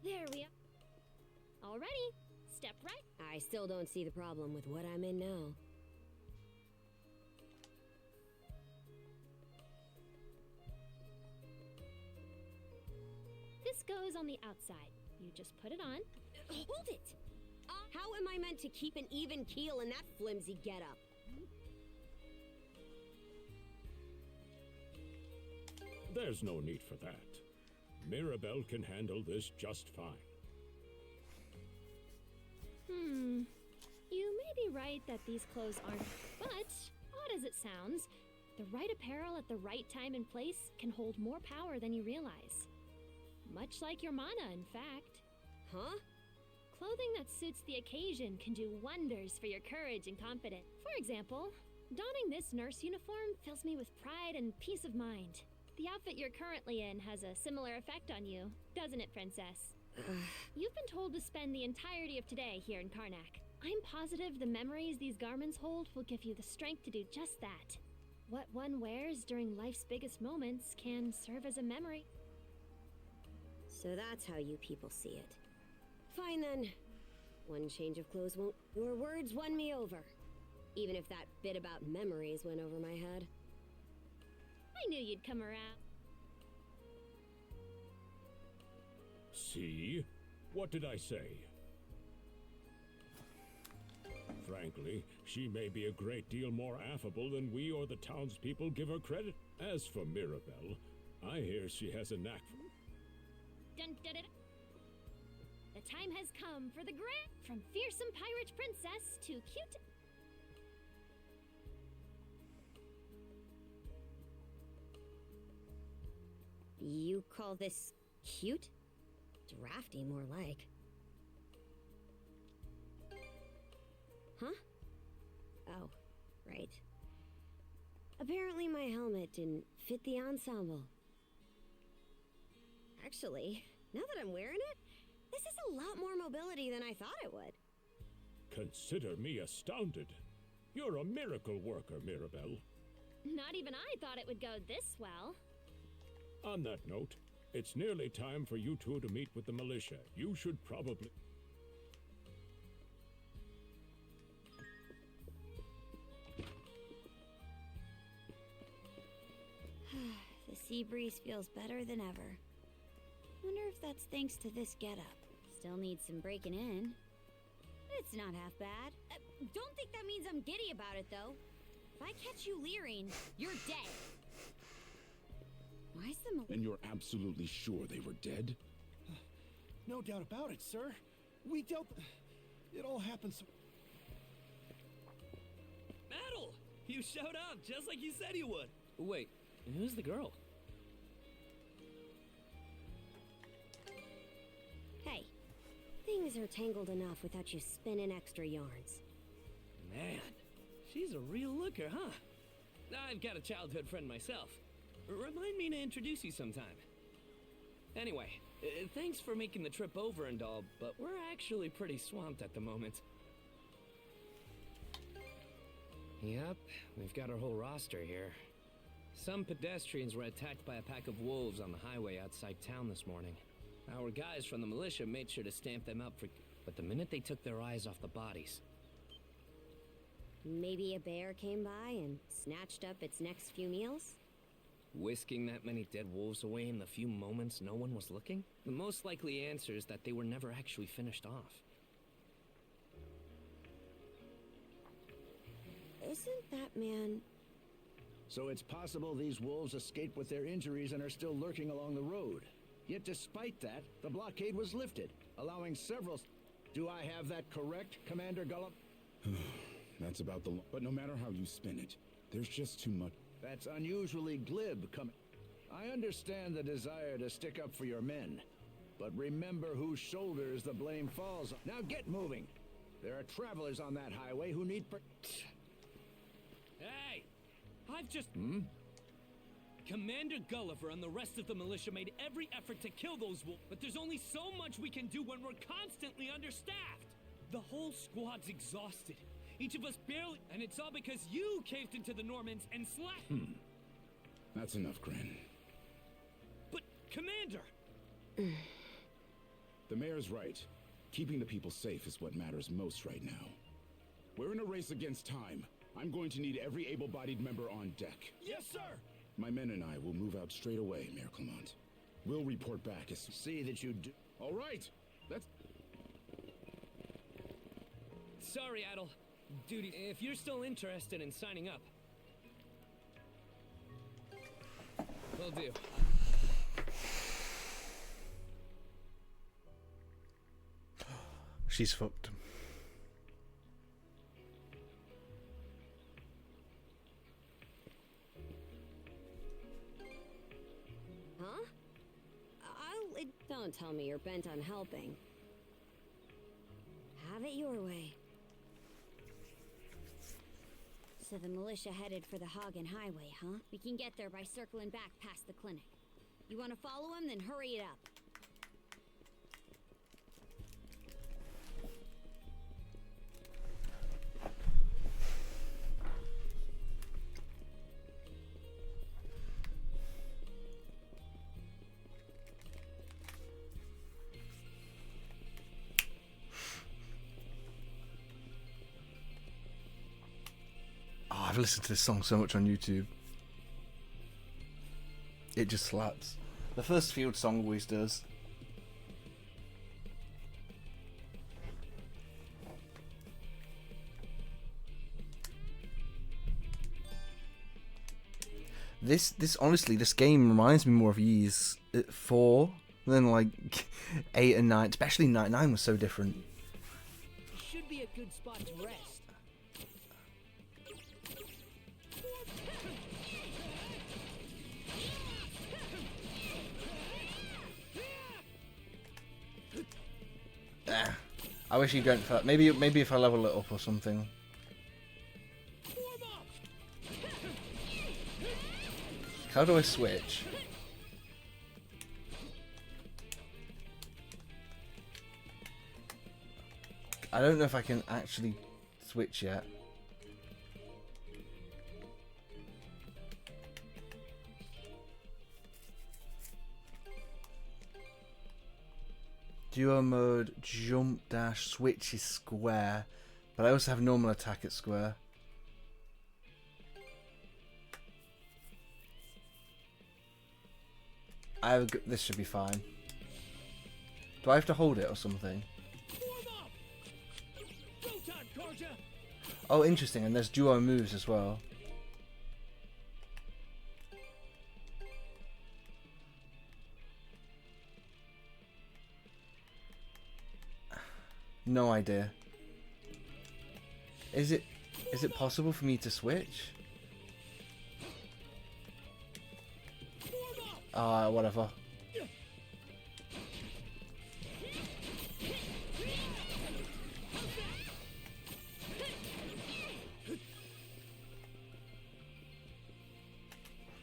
There we are. Alrighty, step right. I still don't see the problem with what I'm in now. This goes on the outside. You just put it on. Hold it! How am I meant to keep an even keel in that flimsy getup? There's no need for that. Mirabelle can handle this just fine. You may be right that these clothes aren't, but odd as it sounds, the right apparel at the right time and place can hold more power than you realize. Much like your mana, in fact. Huh? Clothing that suits the occasion can do wonders for your courage and confidence. For example, donning this nurse uniform fills me with pride and peace of mind. The outfit you're currently in has a similar effect on you, doesn't it, Princess? You've been told to spend the entirety of today here in Karnak. I'm positive the memories these garments hold will give you the strength to do just that. What one wears during life's biggest moments can serve as a memory. So that's how you people see it. Fine then. One change of clothes won't. Your words won me over. Even if that bit about memories went over my head. I knew you'd come around. See? What did I say? Frankly, she may be a great deal more affable than we or the townspeople give her credit. As for Mirabelle, I hear she has a knack for... Dun, dun, dun. The time has come for the grand... From fearsome pirate princess to cute... You call this cute? Drafty, more like. Huh? Oh, right. Apparently my helmet didn't fit the ensemble. Actually, now that I'm wearing it, this is a lot more mobility than I thought it would. Consider me astounded. You're a miracle worker, Mirabelle. Not even I thought it would go this well. On that note, it's nearly time for you two to meet with the militia. You should probably... The sea breeze feels better than ever. Wonder if that's thanks to this getup. Still needs some breaking in. It's not half bad. Don't think that means I'm giddy about it, though. If I catch you leering, you're dead. Why is the... And you're absolutely sure they were dead? No doubt about it, sir. We dealt... It all happened so... Adel! You showed up, just like you said you would. Wait, who's the girl? Hey, things are tangled enough without you spinning extra yarns. Man, she's a real looker, huh? I've got a childhood friend myself. Remind me to introduce you sometime. Anyway, thanks for making the trip over and all, but we're actually pretty swamped at the moment. Yep, we've got our whole roster here. Some pedestrians were attacked by a pack of wolves on the highway outside town this morning. Our guys from the militia made sure to stamp them up for... But the minute they took their eyes off the bodies... Maybe a bear came by and snatched up its next few meals? Whisking that many dead wolves away in the few moments no one was looking? The most likely answer is that they were never actually finished off. Isn't that man... So it's possible these wolves escaped with their injuries and are still lurking along the road. Yet despite that, the blockade was lifted, allowing several... Do I have that correct, Commander Gullop? That's about the... But no matter how you spin it, there's just too much... That's unusually glib, I understand the desire to stick up for your men, but remember whose shoulders the blame falls on. Now get moving! There are travelers on that highway who need... I've just... Hmm? Commander Gulliver and the rest of the militia made every effort to kill those wolves, but there's only so much we can do when we're constantly understaffed. The whole squad's exhausted. Each of us barely... And it's all because you caved into the Normans and slapped... That's enough, Grin. But, Commander... The mayor's right. Keeping the people safe is what matters most right now. We're in a race against time. I'm going to need every able-bodied member on deck. Yes, sir! My men and I will move out straight away, Mayor Clement. We'll report back as... See that you do... All right! Let's... Sorry, Adel. Duty, if you're still interested in signing up... Will do. She's fucked. Huh? Don't tell me you're bent on helping. Have it your way. So the militia headed for the Hagen Highway, huh? We can get there by circling back past the clinic. You want to follow him? Then hurry it up. I've listened to this song so much on YouTube. It just slaps. The first field song always does. This honestly, this game reminds me more of Ys 4 than like 8 and 9. Especially 9. 9 was so different. Should be a good spot to rest. I wish you'd gone for that. Maybe if I level it up or something. How do I switch? I don't know if I can actually switch yet. Duo mode, jump, dash, switch is square, but I also have normal attack at square. This should be fine. Do I have to hold it or something? Oh, interesting, and there's duo moves as well. No idea. Is it possible for me to switch? Whatever.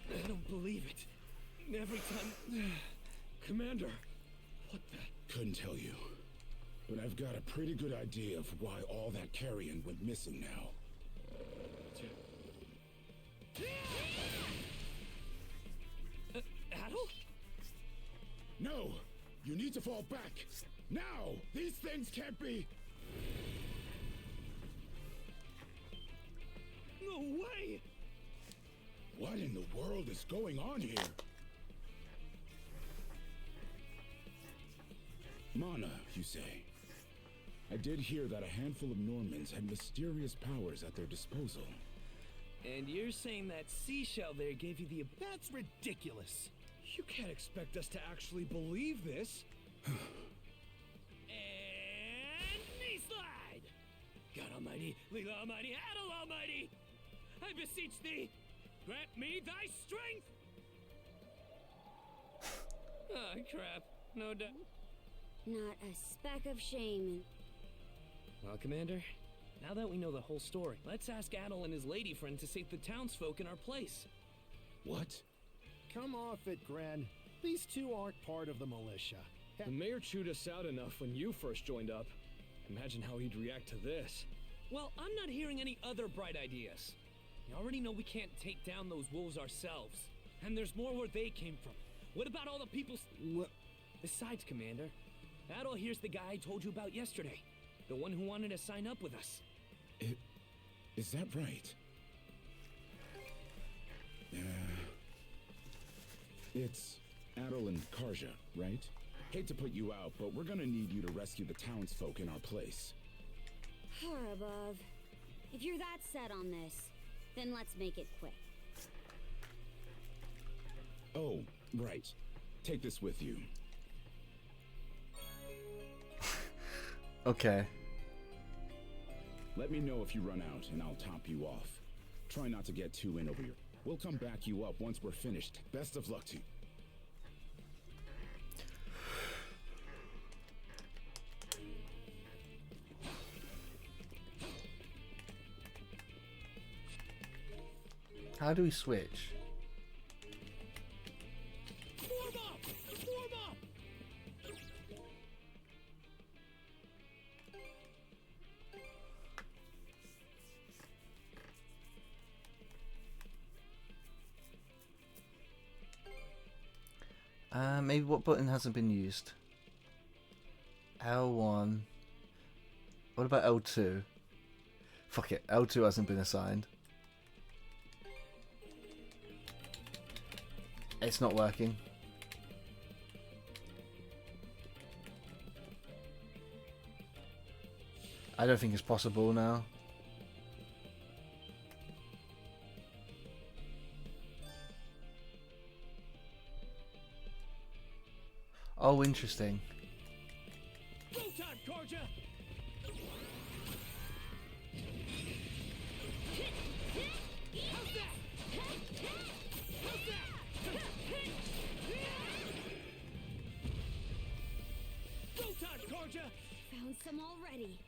I don't believe it. Every time... Commander, what the... Couldn't tell you. But I've got a pretty good idea of why all that carrion went missing now. Adel? No! You need to fall back! Now! These things can't be... No way! What in the world is going on here? Mana, you say? I did hear that a handful of Normans had mysterious powers at their disposal. And you're saying that seashell there gave you the... That's ridiculous! You can't expect us to actually believe this! And knee slide! God Almighty, Leela Almighty, Adel Almighty! I beseech thee, grant me thy strength! Oh, crap. No doubt. Not a speck of shame. Well, Commander, Now that we know the whole story, let's ask Adel and his lady friend to save the townsfolk in our place. What? Come off it, Gren. These two aren't part of the militia. The mayor chewed us out enough when you first joined up. Imagine how he'd react to this. Well, I'm not hearing any other bright ideas. You already know we can't take down those wolves ourselves. And there's more where they came from. What about all the people... Besides, Commander, Adel here's the guy I told you about yesterday. The one who wanted to sign up with us. Is that right? It's Adel and Karja, right? Hate to put you out, but we're gonna need you to rescue the townsfolk in our place. Above. If you're that set on this, then let's make it quick. Oh, right. Take this with you. Okay. Let me know if you run out, and I'll top you off. Try not to get too in over your... We'll come back you up once we're finished. Best of luck to you. How do we switch? Form up! Form up! Maybe what button hasn't been used? L1. What about L2? Fuck it, L2 hasn't been assigned. It's not working. I don't think it's possible now. Oh, interesting. Go time, Karja! How's that? How's that? Go time, Karja! Found some already.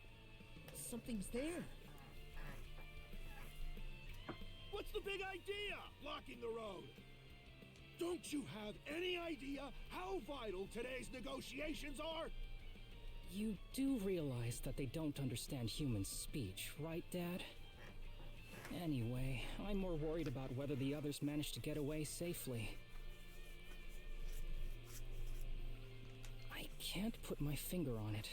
Something's there. What's the big idea? Blocking the road. Don't you have any idea how vital today's negotiations are? You do realize that they don't understand human speech, right, Dad? Anyway, I'm more worried about whether the others managed to get away safely. I can't put my finger on it,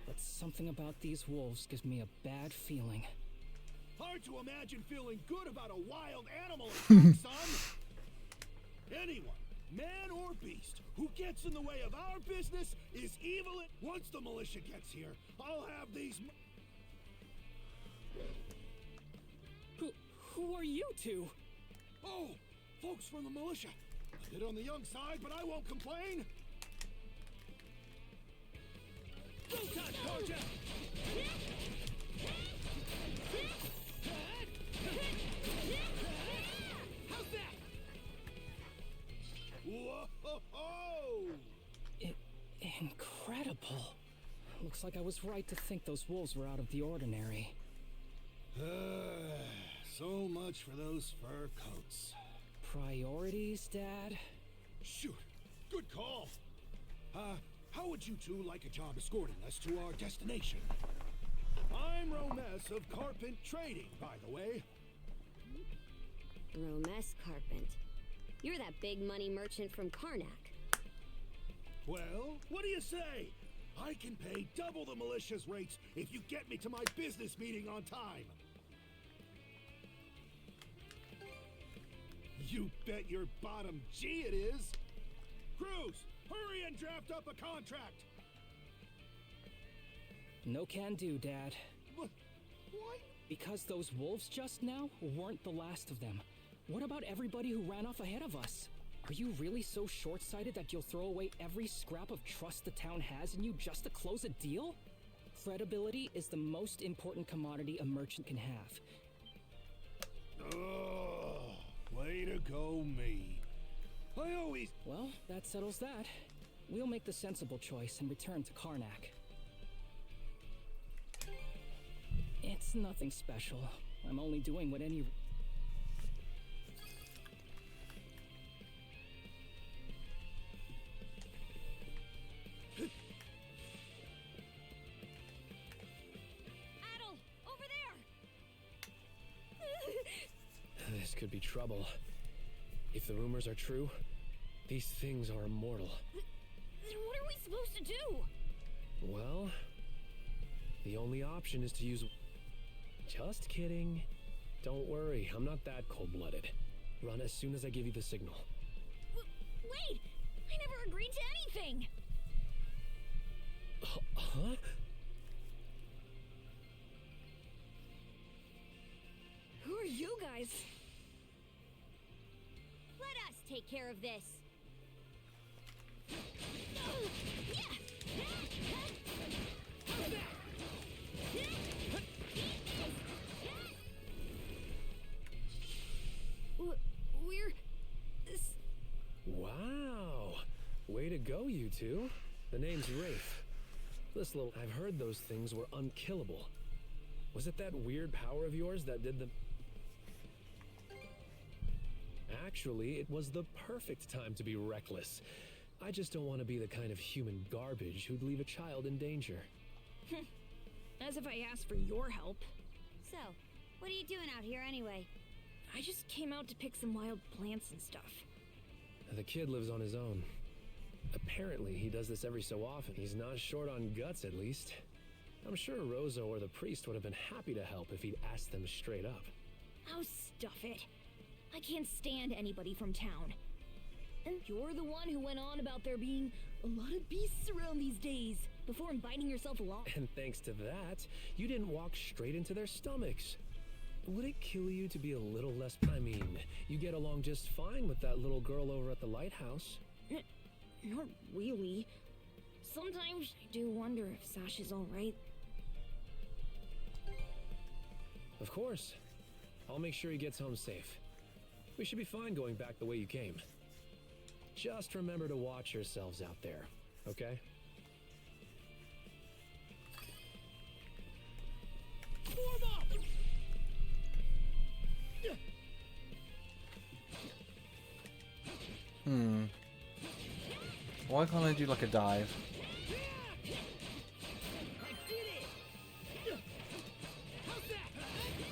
but something about these wolves gives me a bad feeling. Hard to imagine feeling good about a wild animal attack, son. Anyone, man or beast, who gets in the way of our business is evil. Once the militia gets here, I'll have these... Who are you two? Oh, folks from the militia. A bit on the young side, but I won't complain. Go time, Karja! How's that? Whoa! Incredible. Looks like I was right to think those wolves were out of the ordinary. So much for those fur coats. Priorities, Dad? Shoot, good call. How would you two like a job escorting us to our destination? I'm Romes of Carpent Trading, by the way. Romes Carpent. You're that big money merchant from Karnak. Well, what do you say? I can pay double the militia's rates if you get me to my business meeting on time. You bet your bottom G it is. Cruz, hurry and draft up a contract. No can do, Dad. What? Because those wolves just now weren't the last of them. What about everybody who ran off ahead of us? Are you really so short-sighted that you'll throw away every scrap of trust the town has in you just to close a deal? Credibility is the most important commodity a merchant can have. Oh, way to go, me. I always... Well, that settles that. We'll make the sensible choice and return to Karnak. It's nothing special. I'm only doing what any... Adel, over there! This could be trouble. If the rumors are true, these things are immortal. Then what are we supposed to do? Well, the only option is to use... Just kidding. Don't worry, I'm not that cold-blooded. Run as soon as I give you the signal. Wait! I never agreed to anything! Huh? Who are you guys? Let us take care of this. We're... Wow! Way to go, you two. The name's Wraith. This little... I've heard those things were unkillable. Was it that weird power of yours that did the... Actually, it was the perfect time to be reckless. I just don't want to be the kind of human garbage who'd leave a child in danger. As if I asked for your help. So, what are you doing out here anyway? I just came out to pick some wild plants and stuff. The kid lives on his own. Apparently, he does this every so often. He's not short on guts, at least. I'm sure Rosa or the priest would have been happy to help if he'd asked them straight up. Oh, stuff it. I can't stand anybody from town. And you're the one who went on about there being a lot of beasts around these days, before inviting yourself along. And thanks to that, you didn't walk straight into their stomachs. Would it kill you to be a little less... I mean, you get along just fine with that little girl over at the lighthouse. Not really. Sometimes I do wonder if Sasha's alright. Of course. I'll make sure he gets home safe. We should be fine going back the way you came. Just remember to watch yourselves out there, okay? Form up! Why can't I do like a dive?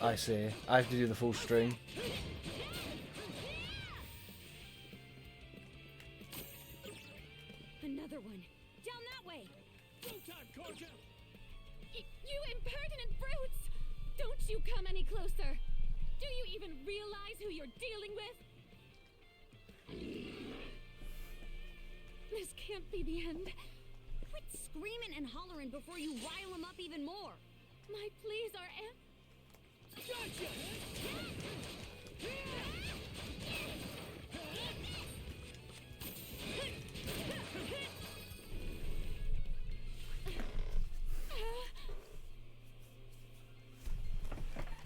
I see. I have to do the full string. Another one. Down that way. Go time, Corja! You impertinent brutes! Don't you come any closer! Do you even realize who you're dealing with? This can't be the end. Quit screaming and hollering before you rile them up even more. My pleas are Gotcha!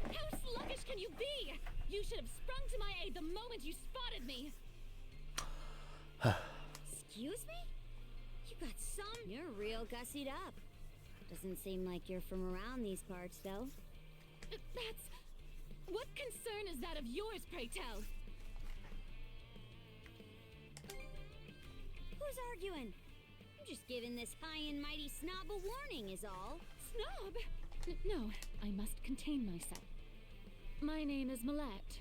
How sluggish can you be? You should have sprung to my aid the moment you spotted me. Excuse me? You got some... You're real gussied up. Doesn't seem like you're from around these parts, though. That's... What concern is that of yours, pray tell? Who's arguing? I'm just giving this high and mighty snob a warning is all. Snob? No, I must contain myself. My name is Milette.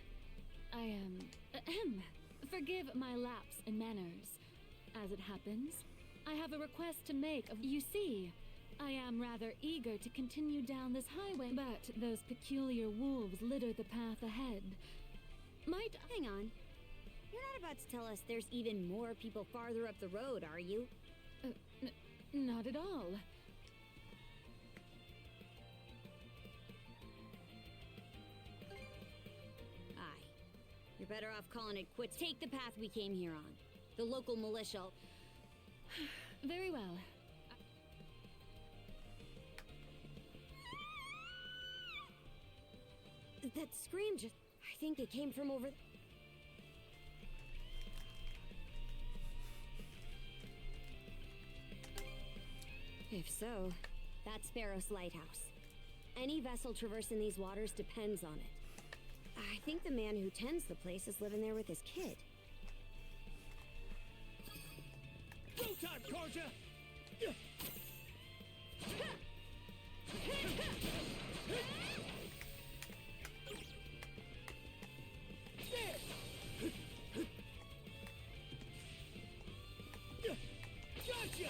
I am... Forgive my lapse in manners. As it happens, I have a request to make of... You see, I am rather eager to continue down this highway, but those peculiar wolves litter the path ahead. Might... Hang on. You're not about to tell us there's even more people farther up the road, are you? Not at all. Aye. You're better off calling it quits. Take the path we came here on. The local militia. Very well. That scream just... I think it came from over... If so, that's Sparrow's lighthouse. any vessel traversing these waters depends on it. I think the man who tends the place is living there with his kid. Go time, Karja! Gotcha!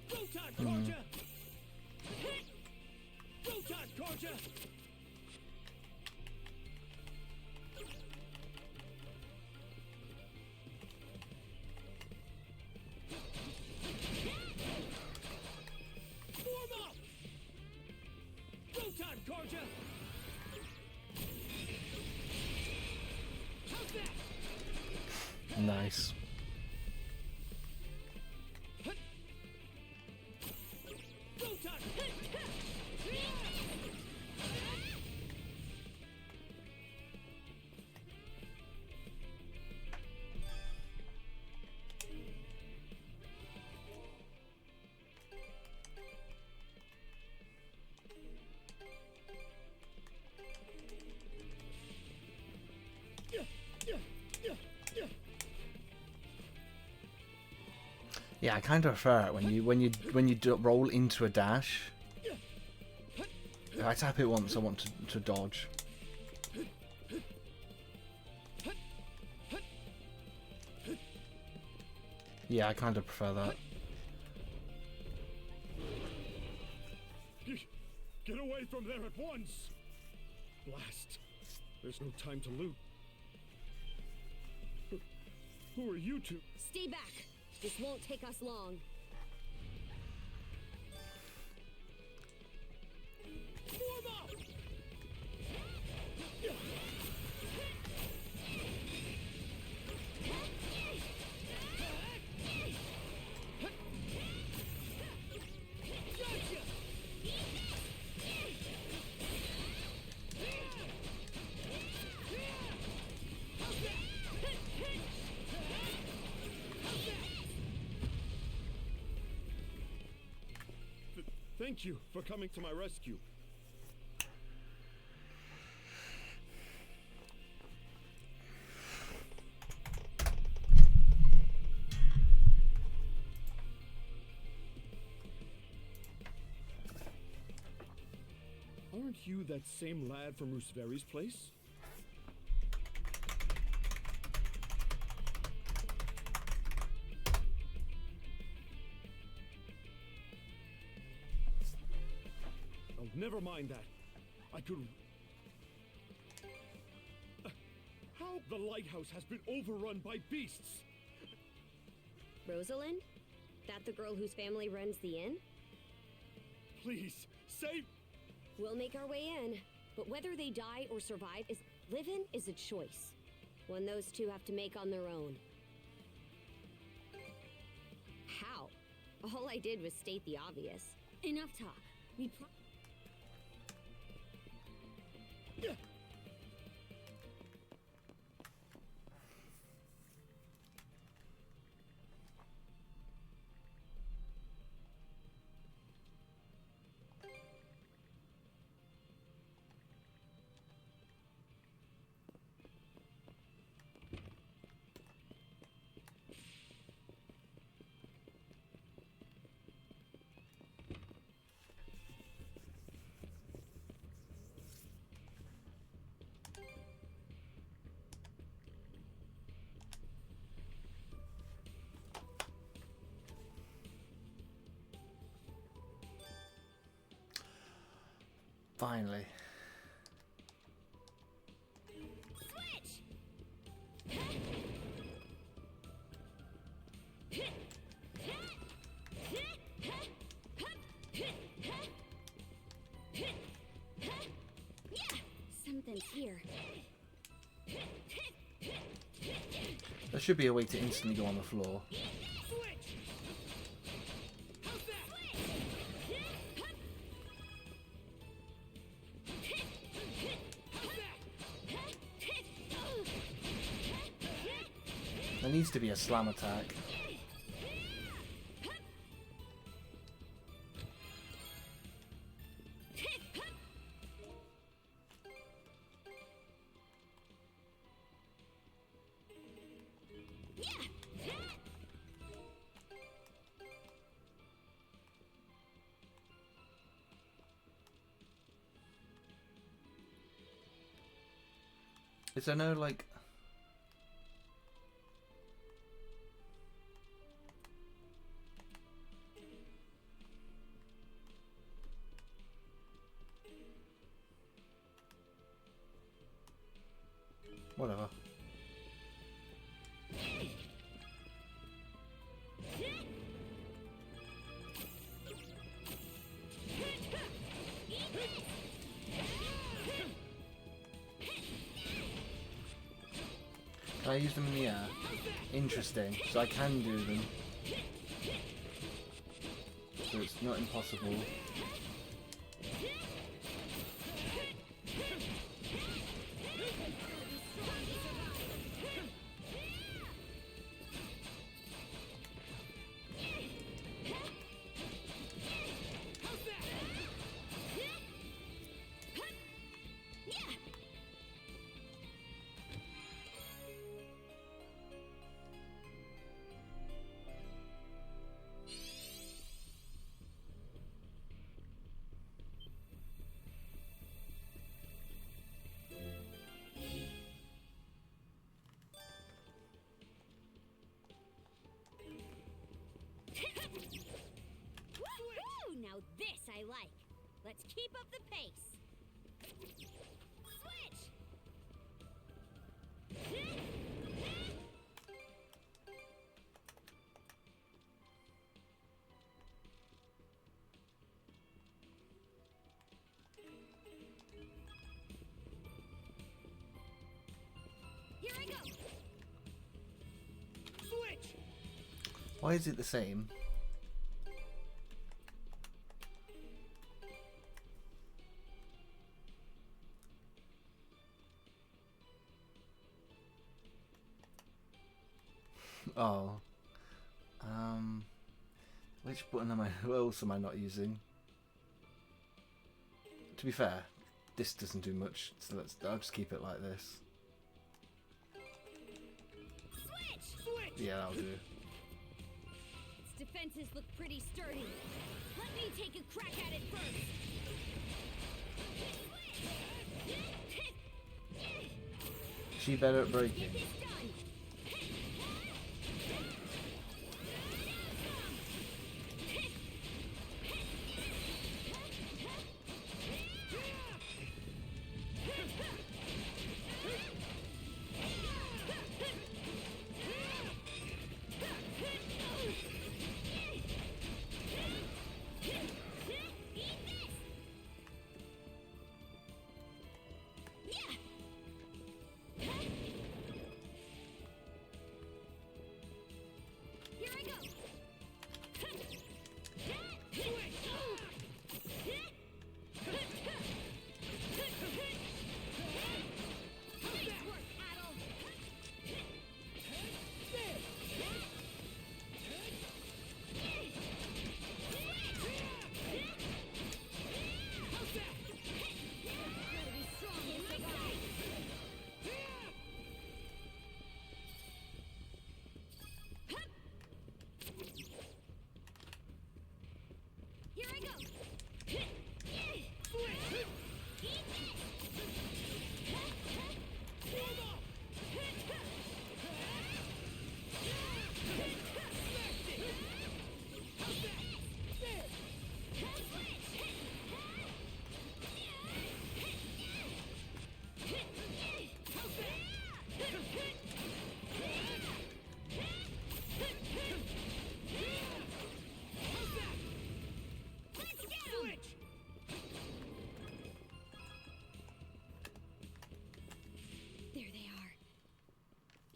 Go time, Karja! Go time, Karja! Form up! Go time, Karja! How's that? Nice. Go time! Yeah, I kind of prefer it when you roll into a dash. If I tap it once, I want to dodge. Yeah, I kind of prefer that. Get away from there at once! Blast. There's no time to loot. Who are you two? Stay back. This won't take us long. Form up! Gotcha! Thank you for coming to my rescue. Aren't you that same lad from Rooseveri's place? Oh, never mind that. I could... How the lighthouse has been overrun by beasts! Rosalind? That the girl whose family runs the inn? Please, save... We'll make our way in, but whether they die or survive living is a choice. One those two have to make on their own. How? All I did was state the obvious. Enough talk. Finally. Something's here. There should be a way to instantly go on the floor. There needs to be a slam attack. Is there no, like... Whatever. Can I use them in the air? Interesting. So I can do them. So it's not impossible. Woo-hoo! Now this I like. Let's keep up the pace. Switch! Here I go. Switch! Why is it the same? Oh. Which button am I... Who else am I not using? To be fair, this doesn't do much, so I'll just keep it like this. Switch! Yeah, that'll do. Its defenses look pretty sturdy. Let me take a crack at it first. Is she better at breaking?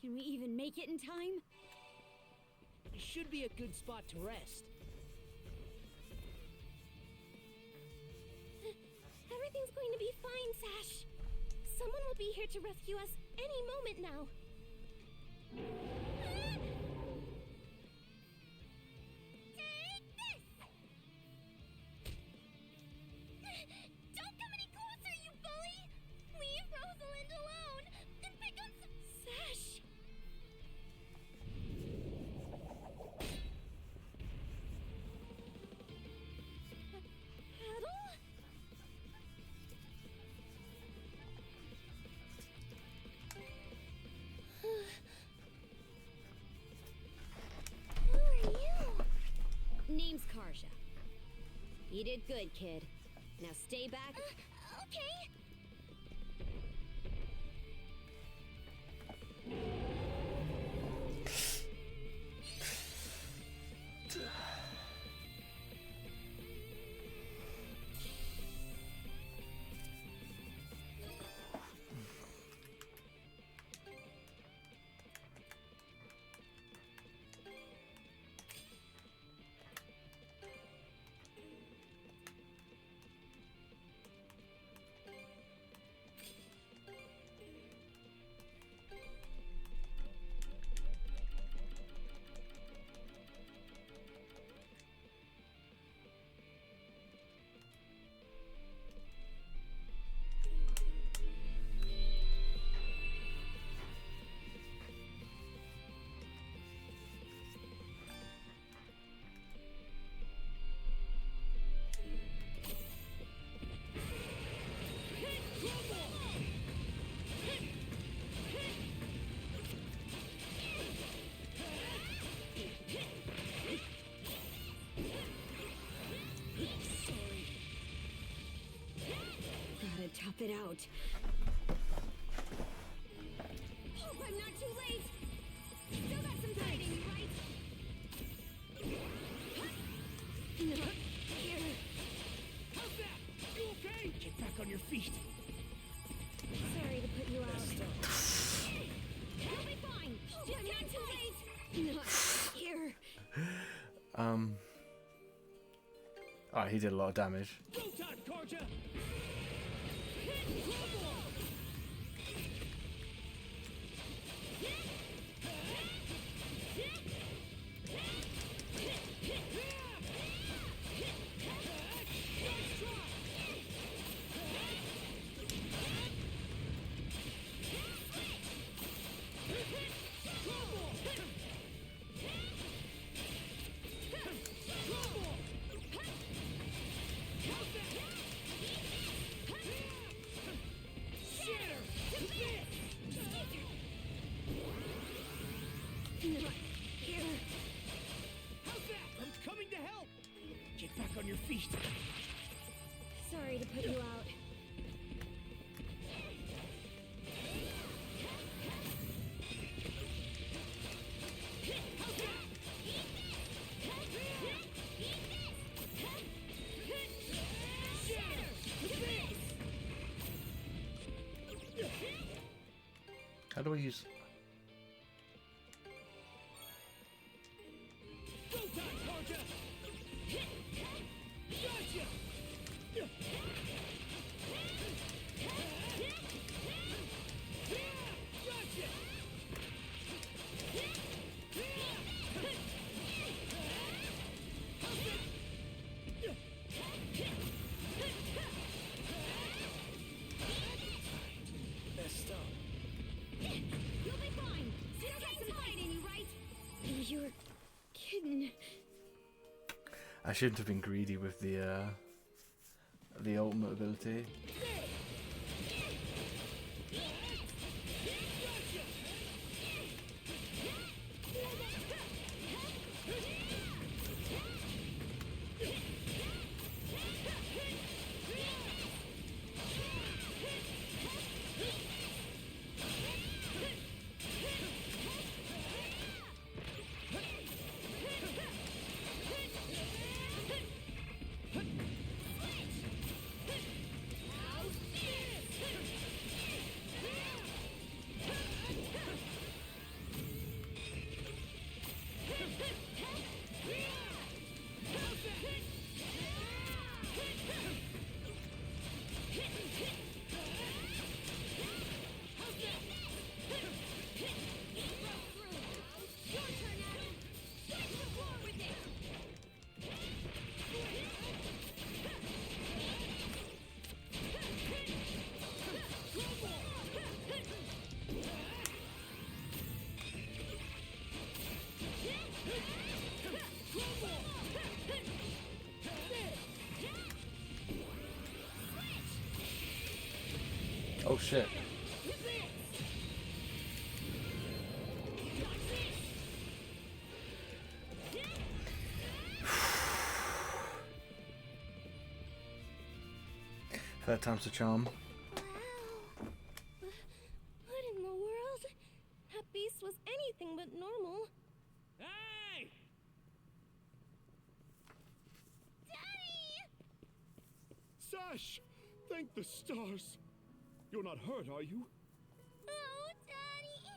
Can we even make it in time? It should be a good spot to rest. Everything's going to be fine, Sash. Someone will be here to rescue us any moment now. Portia. You did good, kid. Now stay back. Okay. Tough it out. Hope I'm not too late. Still got some time in you, right? Not here. How's that? You okay? Get back on your feet. Sorry to put you out. You'll be fine. Hope I'm not too late. Not here. Alright, he did a lot of damage. Go time, Karja! On your feet. Sorry to put you out. How do I use... Go time, Karja! Gotcha! Gotcha! Messed up. You'll be fine. Still got some fight in you, right? You're kidding. I shouldn't have been greedy with the ultimate ability. Oh shit. Third time's a charm. Wow. What in the world? That beast was anything but normal. Hey! Daddy! Sash! Thank the stars! You're not hurt, are you? Oh, Daddy!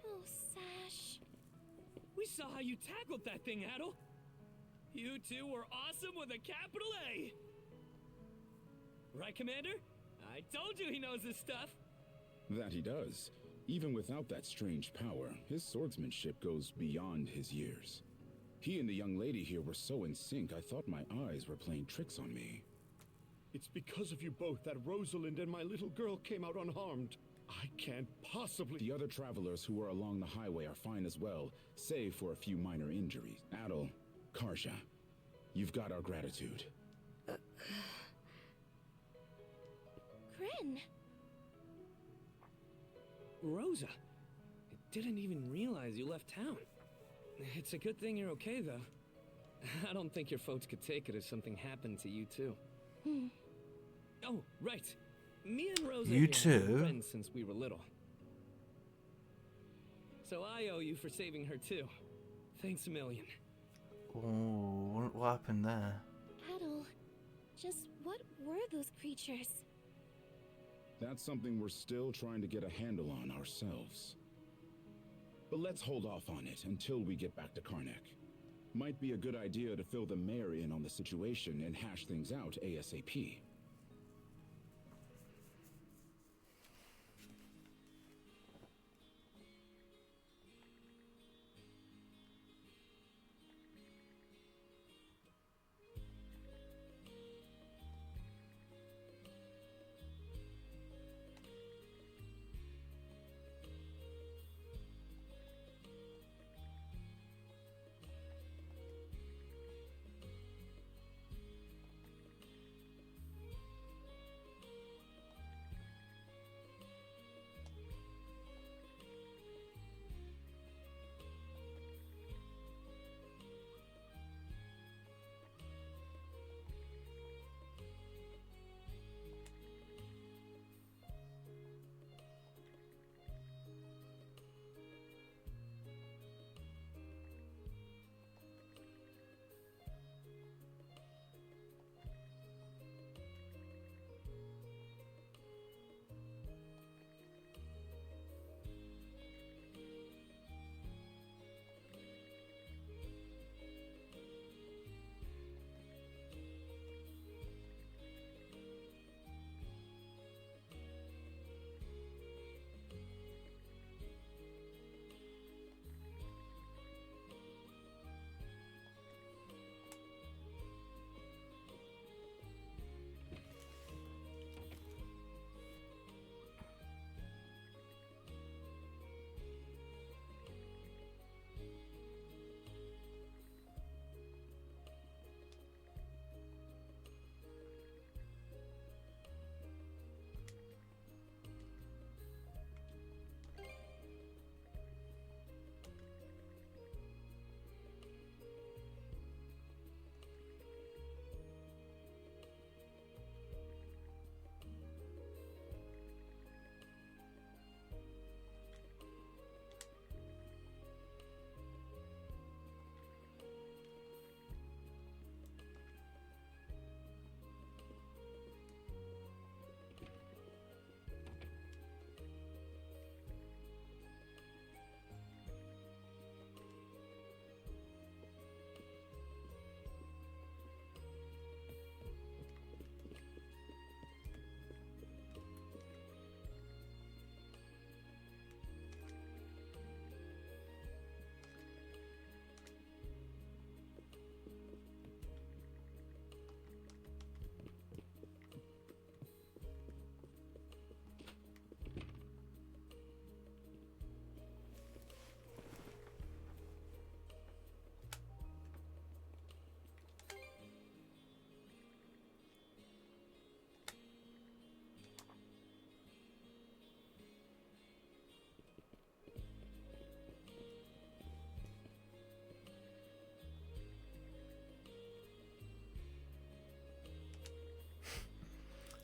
Oh, Sash. We saw how you tackled that thing, Adel. You two were awesome with a capital A. Right, Commander? I told you he knows his stuff. That he does. Even without that strange power, his swordsmanship goes beyond his years. He and the young lady here were so in sync, I thought my eyes were playing tricks on me. It's because of you both that Rosalind and my little girl came out unharmed. I can't possibly... The other travelers who were along the highway are fine as well, save for a few minor injuries. Adel, Karja, you've got our gratitude. Grin. Rosa, I didn't even realize you left town. It's a good thing you're okay, though. I don't think your folks could take it if something happened to you, too. Oh, right. Me and Rosa You have been too? friends since we were little. So I owe you for saving her, too. Thanks a million. Oh, what happened there? Adel, just what were those creatures? That's something we're still trying to get a handle on ourselves. But let's hold off on it until we get back to Karnak. Might be a good idea to fill the mayor in on the situation and hash things out ASAP.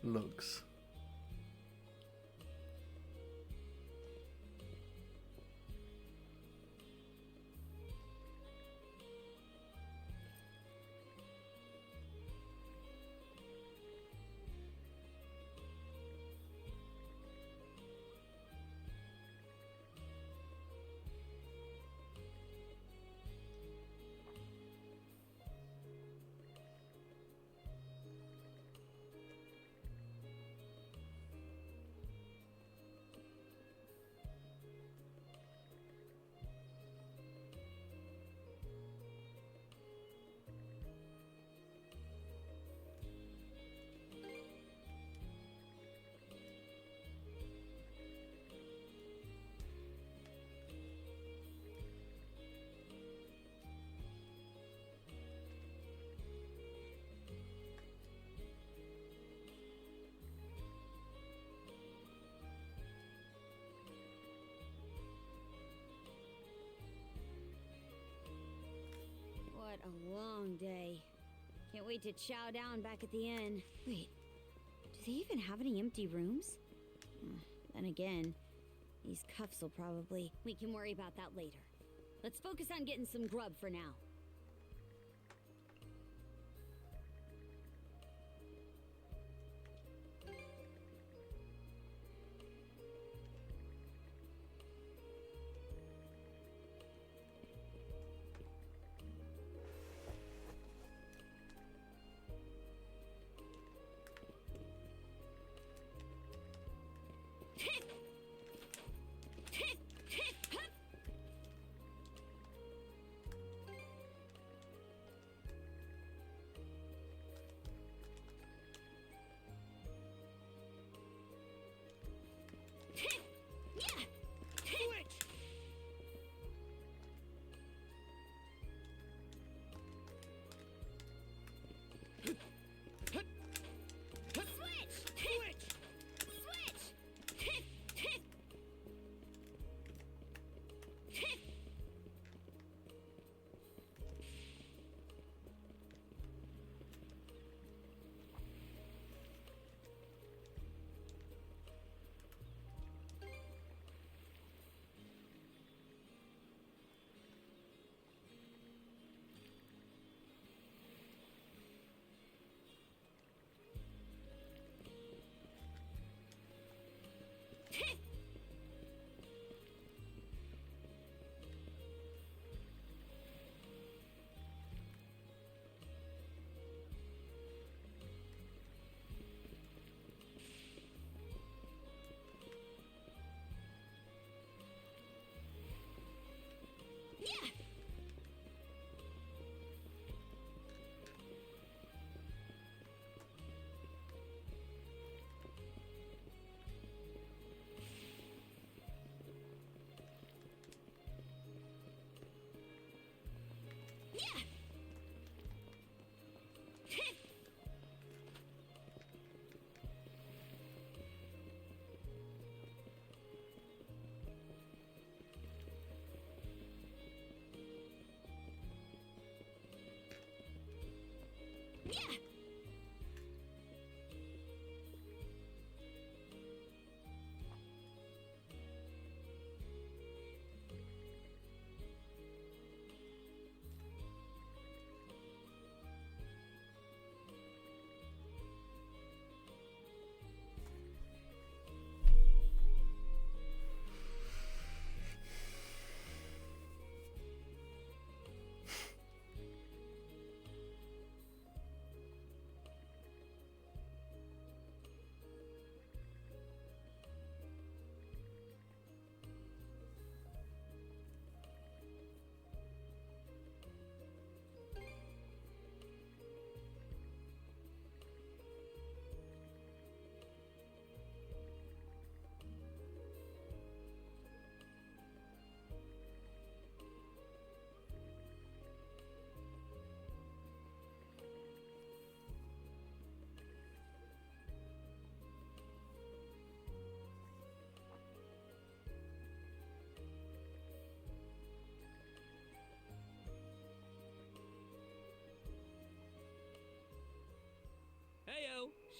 looks. What a long day. Can't wait to chow down back at the inn. Wait, do they even have any empty rooms? Then again, these cuffs will probably... We can worry about that later. Let's focus on getting some grub for now.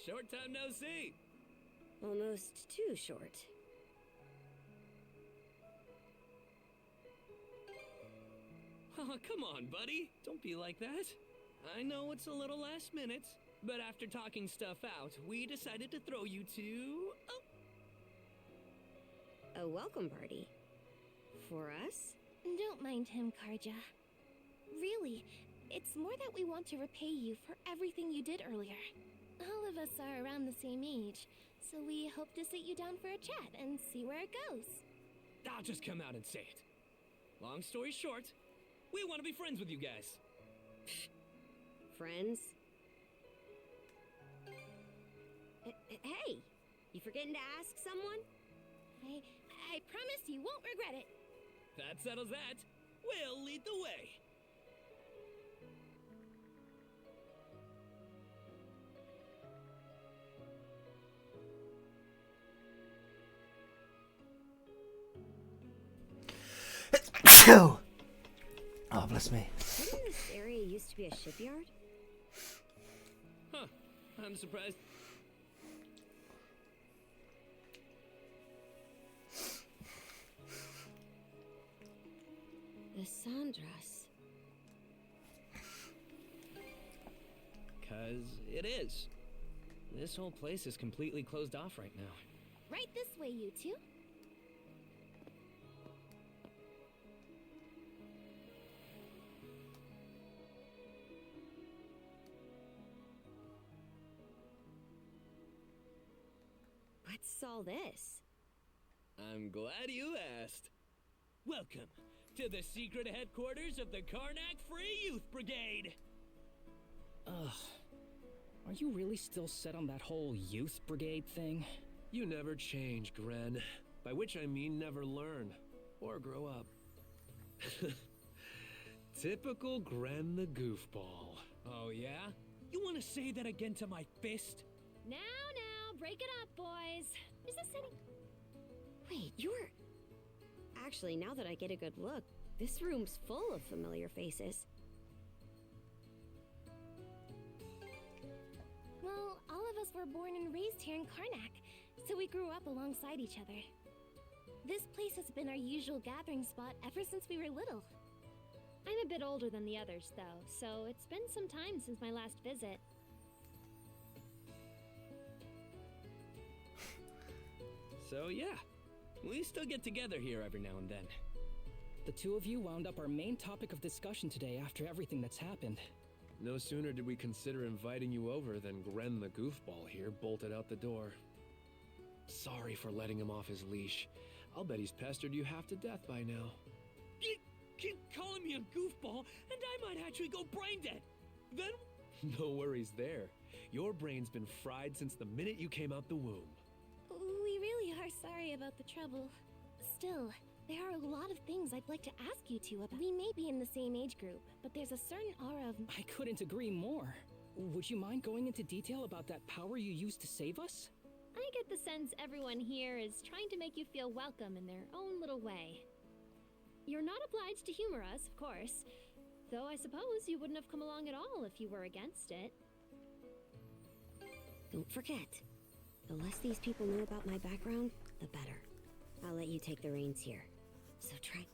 Short time no see. Almost too short. Oh, come on, buddy. Don't be like that. I know it's a little last minute, but after talking stuff out, we decided to throw you to... A welcome party. For us? Don't mind him, Karja. Really, it's more that we want to repay you for everything you did earlier. All of us are around the same age, so we hope to sit you down for a chat and see where it goes. I'll just come out and say it. Long story short, we want to be friends with you guys. Friends? Hey, you forgetting to ask someone? I promise you won't regret it. That settles that. We'll lead the way. Oh, bless me. Didn't this area used to be a shipyard? Huh. I'm surprised. The Sandras. 'Cause it is. This whole place is completely closed off right now. Right this way, you two. What's all this? I'm glad you asked. Welcome to the secret headquarters of the Karnak Free Youth Brigade. Ugh. Are you really still set on that whole youth brigade thing? You never change, Gren. By which I mean never learn. Or grow up. Typical Gren the goofball. Oh yeah? You want to say that again to my fist? Now, break it up, boys. Is this any... Wait, you're... Actually, now that I get a good look, this room's full of familiar faces. Well, all of us were born and raised here in Karnak, so we grew up alongside each other. This place has been our usual gathering spot ever since we were little. I'm a bit older than the others, though, so it's been some time since my last visit. So yeah, we still get together here every now and then. The two of you wound up our main topic of discussion today after everything that's happened. No sooner did we consider inviting you over than Gren the goofball here bolted out the door. Sorry for letting him off his leash. I'll bet he's pestered you half to death by now. You keep calling me a goofball, and I might actually go brain dead. Then... No worries there. Your brain's been fried since the minute you came out the womb. We really are sorry about the trouble. Still, there are a lot of things I'd like to ask you two about. We may be in the same age group, but there's a certain aura of... I couldn't agree more. Would you mind going into detail about that power you used to save us? I get the sense everyone here is trying to make you feel welcome in their own little way. You're not obliged to humor us, of course, though I suppose you wouldn't have come along at all if you were against it. Don't forget, the less these people know about my background, the better. I'll let you take the reins here. So try.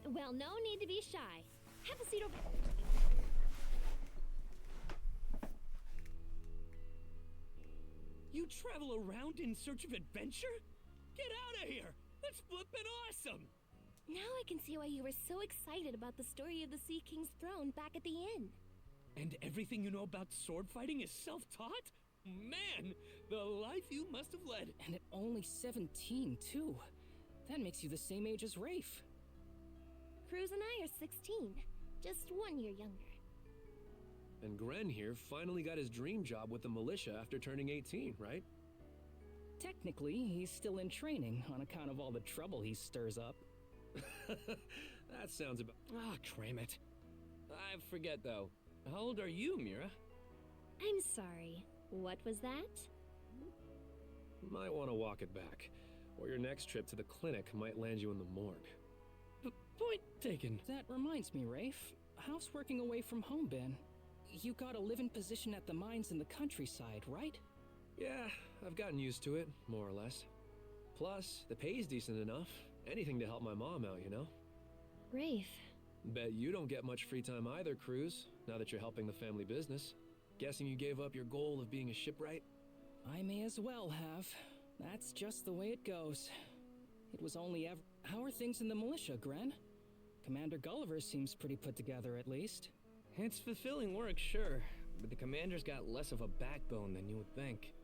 Well, no need to be shy. Have a seat over... You travel around in search of adventure? Get out of here! That's flippin' awesome! Now I can see why you were so excited about the story of the Sea King's throne back at the inn. And everything you know about sword fighting is self-taught? Man, the life you must have led. And at only 17, too. That makes you the same age as Rafe. Cruz and I are 16, just 1 year younger. And Gren here finally got his dream job with the militia after turning 18, right? Technically, he's still in training on account of all the trouble he stirs up. That sounds about... Ah, cram it. I forget, though. How old are you, Mira? I'm sorry. What was that? Might want to walk it back, or your next trip to the clinic might land you in the morgue. Point taken. That reminds me, Rafe. How's working away from home been? You got a living position at the mines in the countryside, right? Yeah, I've gotten used to it, more or less. Plus, the pay's decent enough. Anything to help my mom out, you know? Rafe. Bet you don't get much free time either, Cruz, now that you're helping the family business. Guessing you gave up your goal of being a shipwright? I may as well have. That's just the way it goes. It was only ever... How are things in the militia, Gren? Commander Gulliver seems pretty put together, at least. It's fulfilling work, sure, but the commander's got less of a backbone than you would think.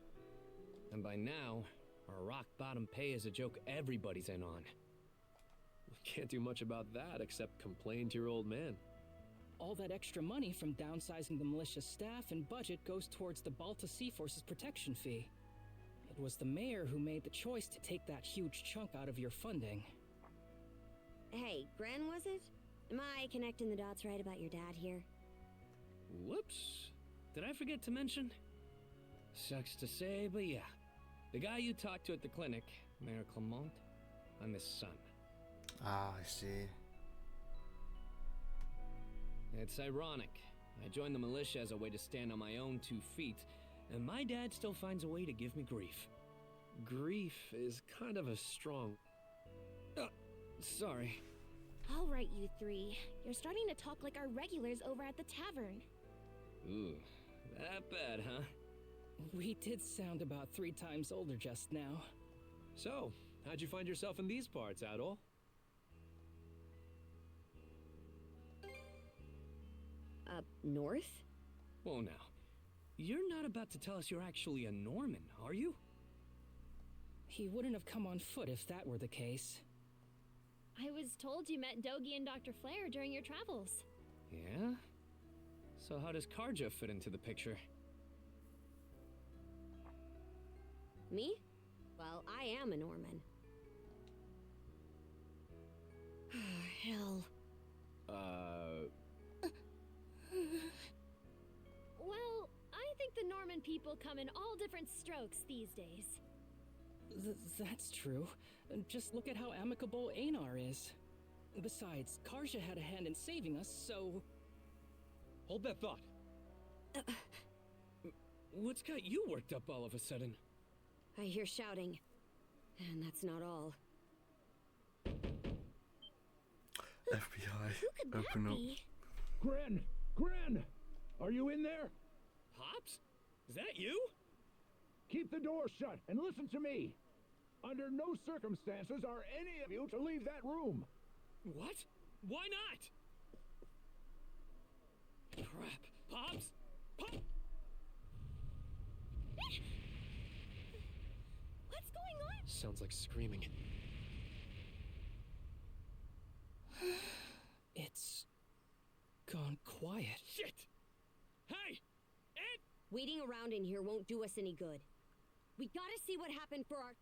And by now, our rock-bottom pay is a joke everybody's in on. Can't do much about that except complain to your old man. All that extra money from downsizing the militia staff and budget goes towards the Balta Sea Force's protection fee. It was the mayor who made the choice to take that huge chunk out of your funding. Hey, Gren, was it? Am I connecting the dots right about your dad here? Whoops. Did I forget to mention? Sucks to say, but yeah. The guy you talked to at the clinic, Mayor Clement, I'm his son. Ah, I see. It's ironic. I joined the militia as a way to stand on my own 2 feet, and my dad still finds a way to give me grief. Grief is kind of a strong... Sorry. All right, you three. You're starting to talk like our regulars over at the tavern. Ooh, that bad, huh? We did sound about 3 times older just now. So, how'd you find yourself in these parts, Adol? Up north? Whoa now. You're not about to tell us you're actually a Norman, are you? He wouldn't have come on foot if that were the case. I was told you met Dogi and Dr. Flair during your travels. Yeah? So how does Karja fit into the picture? Me? Well, I am a Norman. Hell. Well, I think the Norman people come in all different strokes these days. That's true. Just look at how amicable Einar is. Besides, Karja had a hand in saving us, so... Hold that thought. What's got you worked up all of a sudden? I hear shouting. And that's not all. FBI, open up. Gren! Gren! Are you in there? Pops? Is that you? Keep the door shut and listen to me. Under no circumstances are any of you to leave that room. What? Why not? Crap. Pops? Pop! What's going on? Sounds like screaming. It's... gone quiet. Shit! Hey! Ed! Waiting around in here won't do us any good. We gotta see what happened for our...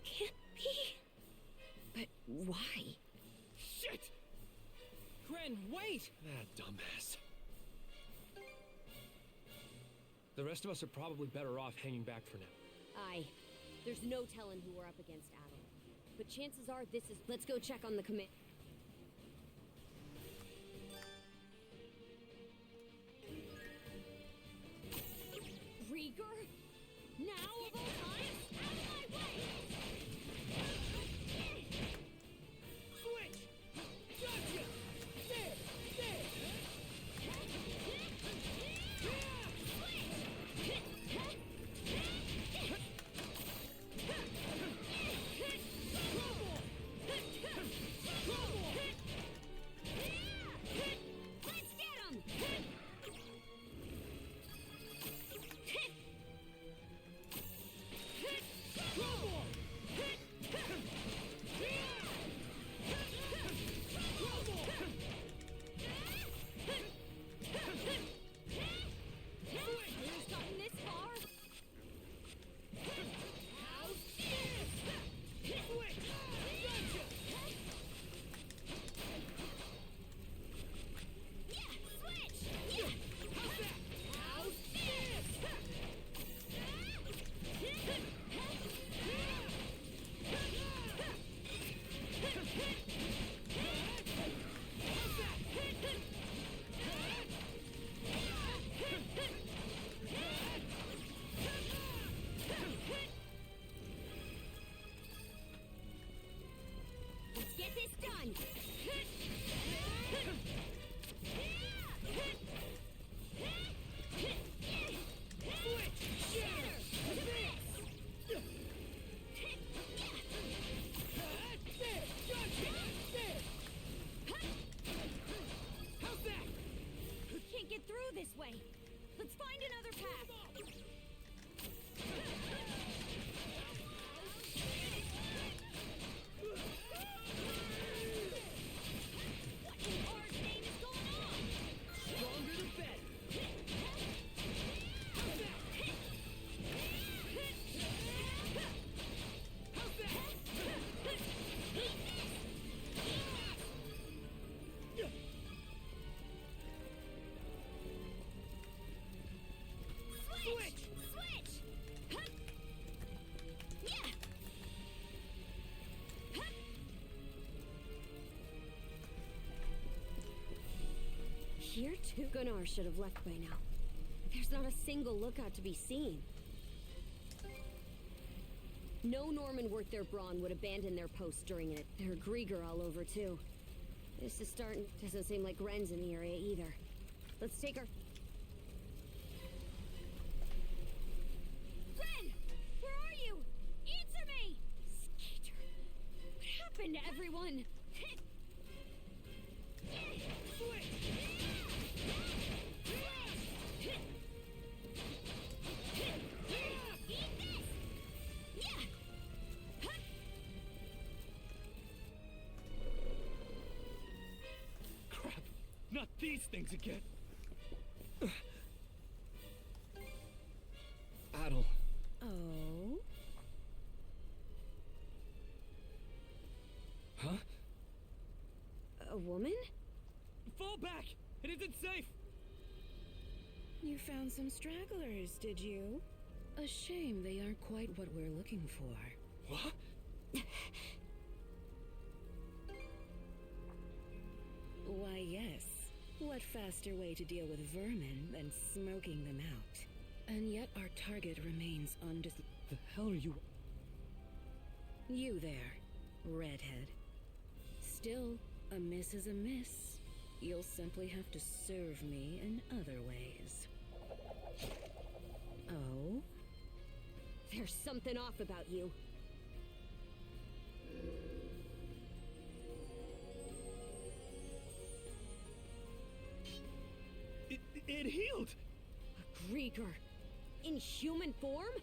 Can't be. But why? Shit! Gren, wait! That dumbass. The rest of us are probably better off hanging back for now. Aye. There's no telling who we're up against, Adam. But chances are this is... Let's go check on the commit. Rieger? Now of all times? Out of my way! Switch! Gotcha! There! There! Let's get him! way. Let's find another path. What in R's name is going on? Stronger the better. Switch! Switch! Huh. Yeah! Huh. Here too? Gunnar should have left by now. There's not a single lookout to be seen. No Norman worth their brawn would abandon their post during it. There are Grieger all over too. This is starting. Doesn't seem like Ren's in the area either. Let's take our... Ren! Where are you? Answer me! Skeeter. What happened to everyone? Crap! Not these things again! Adel. Oh? Huh? A woman? Fall back! It isn't safe! You found some stragglers, did you? A shame they aren't quite what we're looking for. What? Why, yes. What faster way to deal with vermin than smoking them out? And yet our target remains The hell are you? You there, redhead. Still, a miss is a miss. You'll simply have to serve me in other ways. Oh? There's something off about you. It healed! A Grieger. In human form?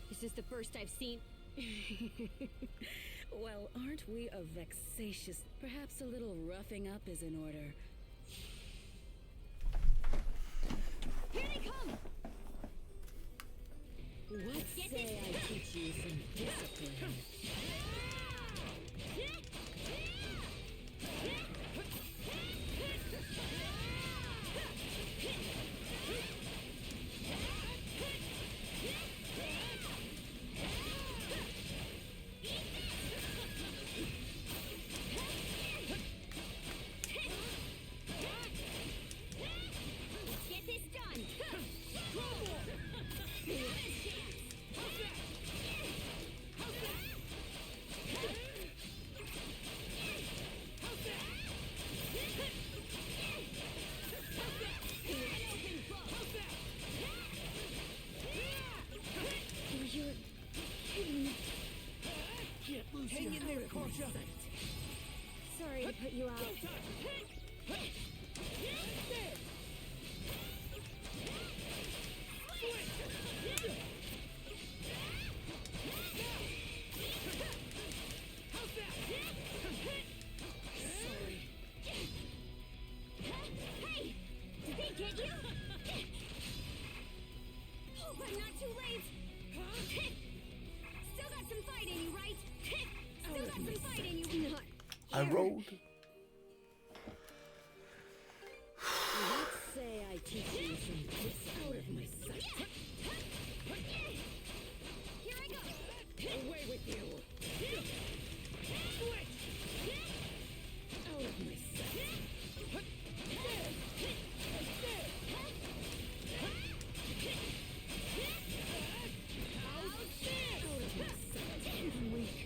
This is the first I've seen. Well, aren't we a vexatious... Perhaps a little roughing up is in order. Here they come! What Get say this I done. teach you some discipline? Let's get this done! You're Can't lose hang you. in there, Portia. Sorry to put you out. Hey! Did they get you? Hope I'm not too late! Still got some fight in you, right? Still got some fight in you. Not I rolled. Let's say I teach you some discipline. Out of my sight. Here I go! Away with you! Out of my sight. Out of my sight. Weak.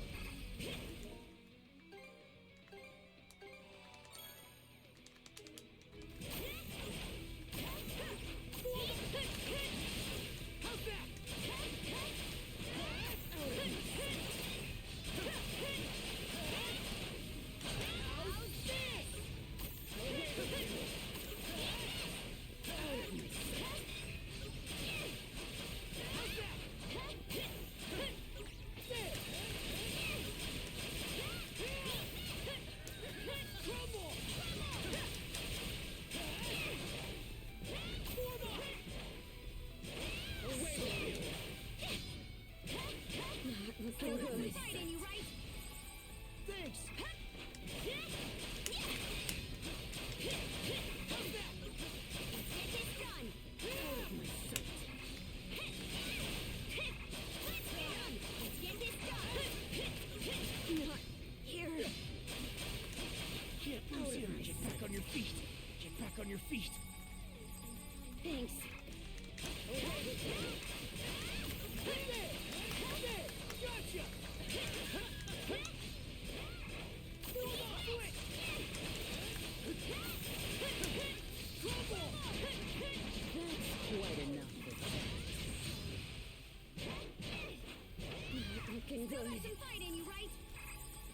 looking good. Some fight in you, right?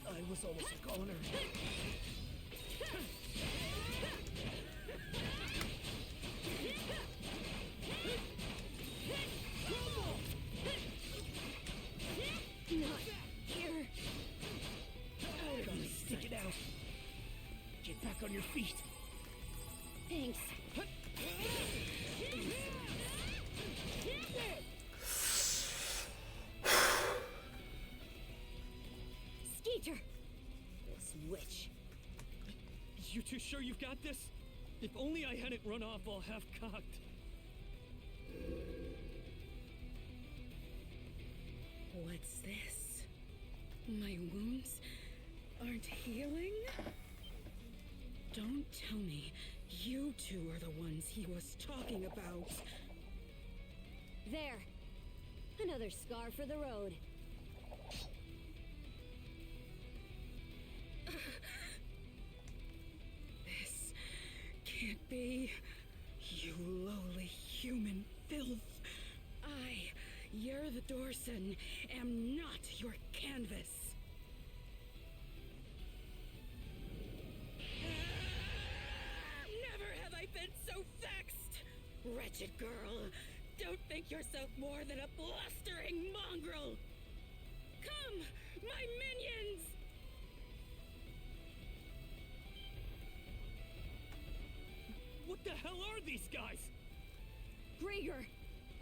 I was almost a goner. Not here. Stick it out. Get back on your feet. Thanks. Skeeter! This witch. You two sure you've got this? If only I hadn't run off all half-cocked. What's this? My wounds aren't healing? Don't tell me you two are the ones he was talking about. There. Another scar for the road. This can't be. You lowly human filth. You're the Dorson, am not your canvas. Never have I been so vexed! Wretched girl, don't think yourself more than a blustering mongrel! Come, my minions! What the hell are these guys? Grieger!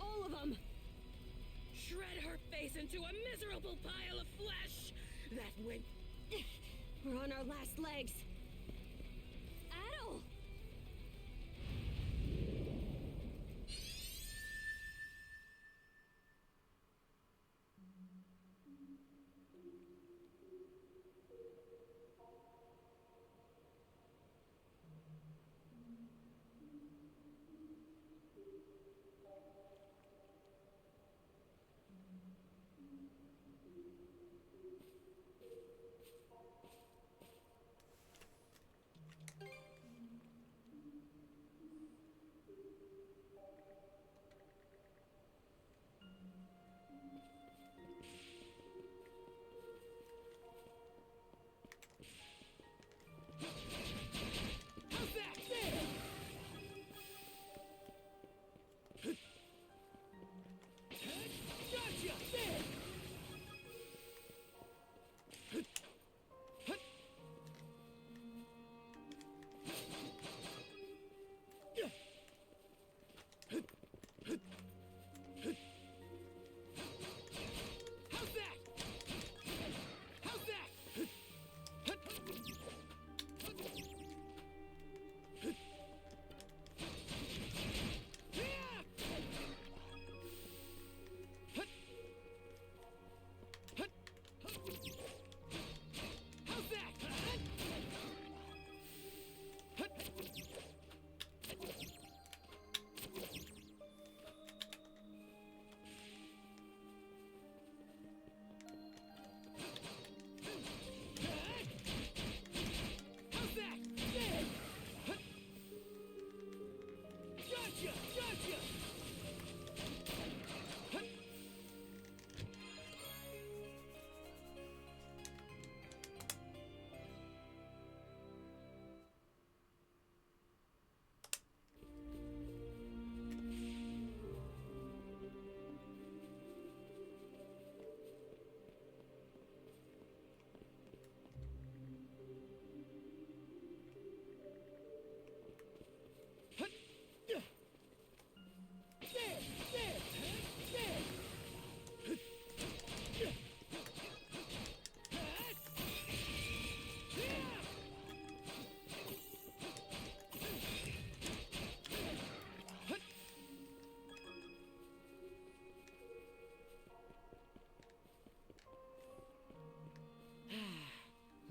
All of them! Shred her face into a miserable pile of flesh! That went... We're on our last legs. Adel!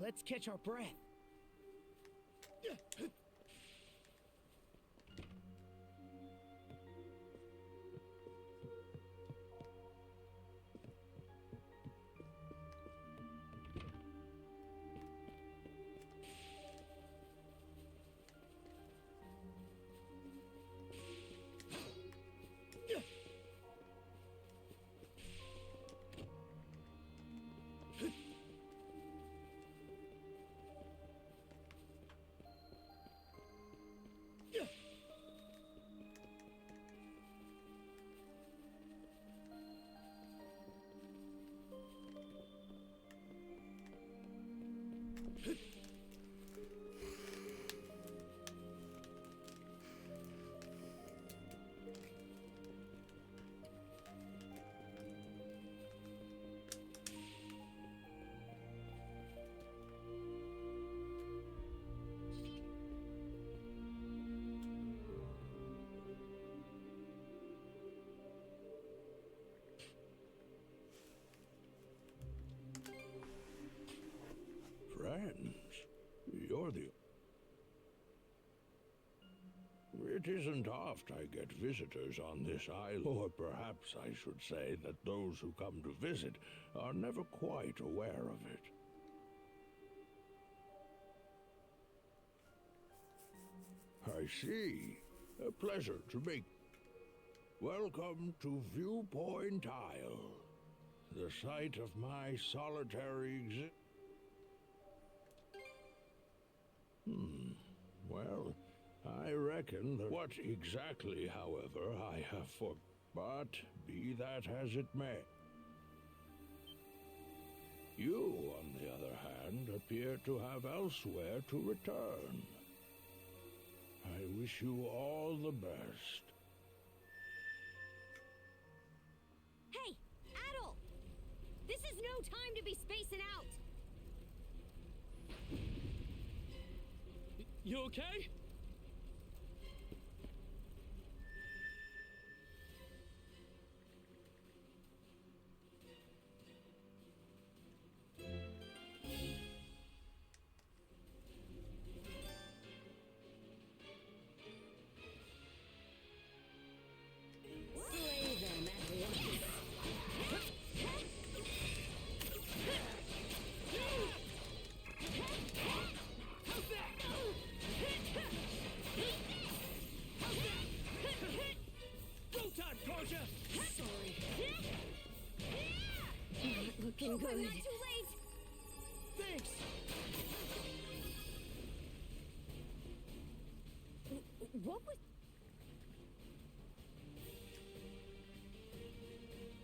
Let's catch our breath. Friends, you're the... It isn't oft I get visitors on this island, or perhaps I should say that those who come to visit are never quite aware of it. I see. A pleasure to meet. Welcome to Viewpoint Isle, the site of my solitary Well, I reckon that what exactly, however, I have for... But be that as it may. You, on the other hand, appear to have elsewhere to return. I wish you all the best. Hey, Adol! This is no time to be spacing out! You okay? Slay them at once. Go time, Karja! Sorry. Not looking good. Not too late! Thanks! What was...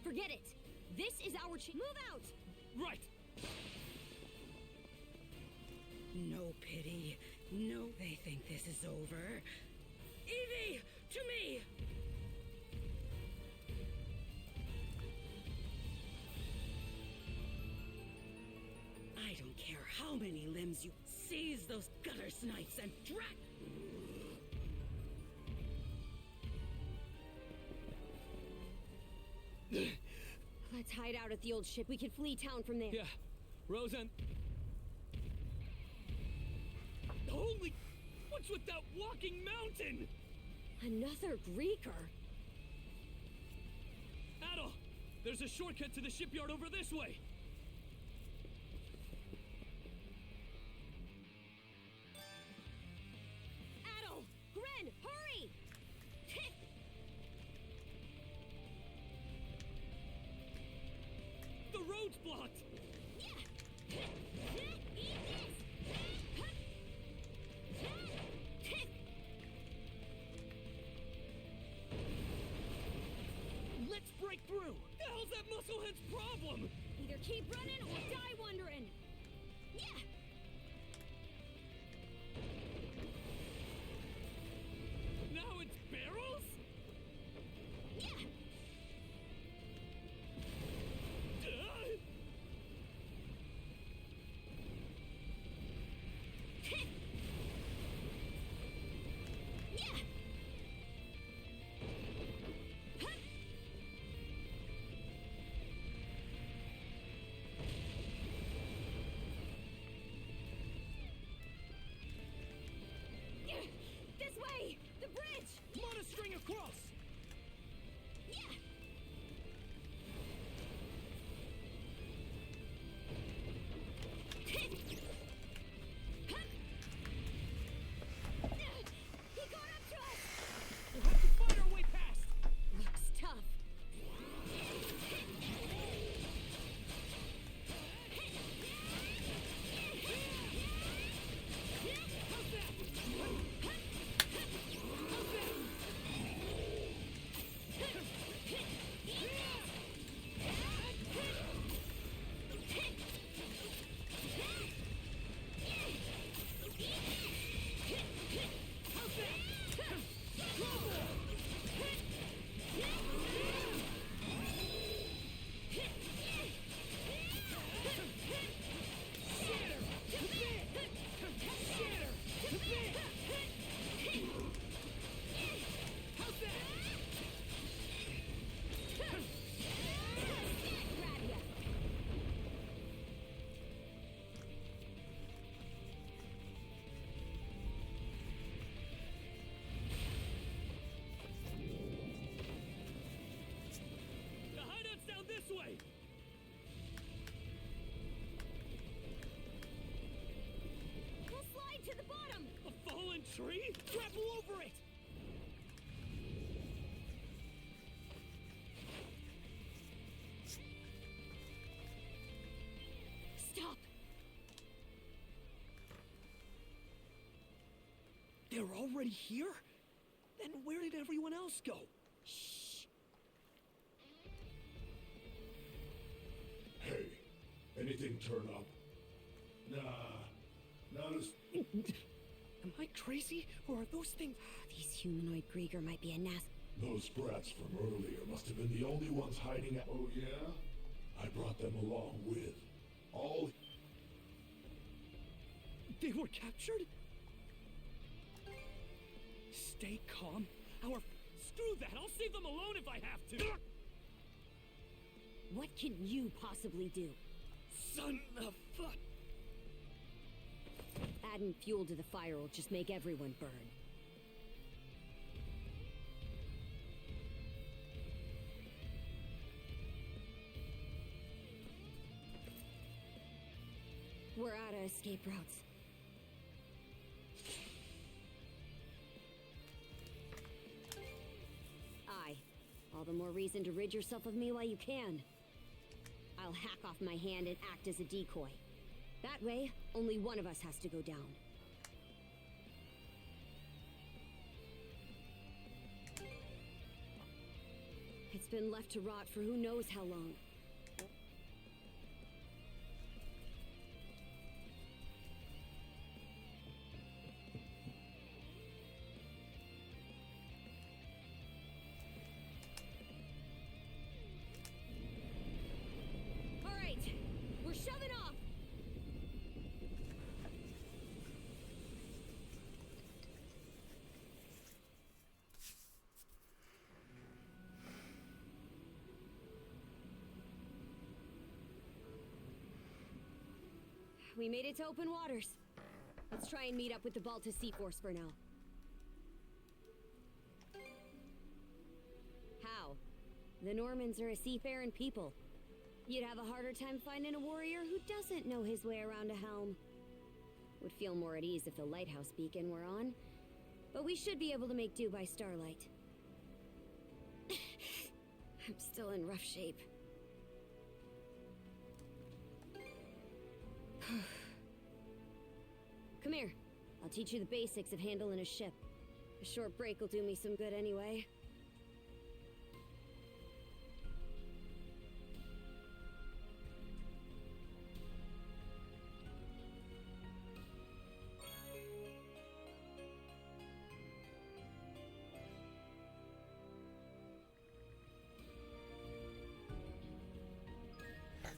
Forget it! This is our chance. Move out! Right! No pity. No, they think this is over. Evie! To me! I don't care how many limbs you seize those gutter snipes and drag. Let's hide out at the old ship. We can flee town from there. Yeah, Rosen. Holy... What's with that walking mountain? Another Greeker. Adol, there's a shortcut to the shipyard over this way. Adol! Gren, hurry! The road's blocked. Let's break through! The hell's that musclehead's problem? Either keep running or die wondering. Yeah! Now it's barrels? Yeah! This way! The bridge! Monostring across! Yeah! He got up to us! We'll have to find our way past! Looks tough. How's that? This way! We'll slide to the bottom! A fallen tree? Grapple over it! Stop! They're already here? Then where did everyone else go? Shh! Hey, anything turn up? Nah, not as... Am I crazy? Or are those things... These humanoid Grieger might be a nest. Those brats from earlier must have been the only ones hiding out. Oh yeah? I brought them along with all... They were captured? Stay calm. Screw that! I'll save them alone if I have to! What can you possibly do? Son of fuck! Adding fuel to the fire will just make everyone burn. We're out of escape routes. Aye. All the more reason to rid yourself of me while you can. I'll hack off my hand and act as a decoy. That way, only one of us has to go down. It's been left to rot for who knows how long. All right, we're shoving off. We made it to open waters. Let's try and meet up with the Balta Sea Force for now. How? The Normans are a seafaring people. You'd have a harder time finding a warrior who doesn't know his way around a helm. Would feel more at ease if the lighthouse beacon were on, but we should be able to make do by starlight. I'm still in rough shape. Come here. I'll teach you the basics of handling a ship. A short break will do me some good anyway.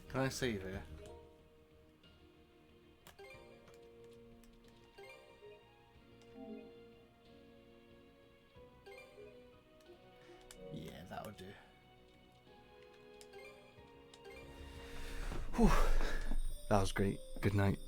Can I save here? Yeah, that would do. Whew. That was great. Good night.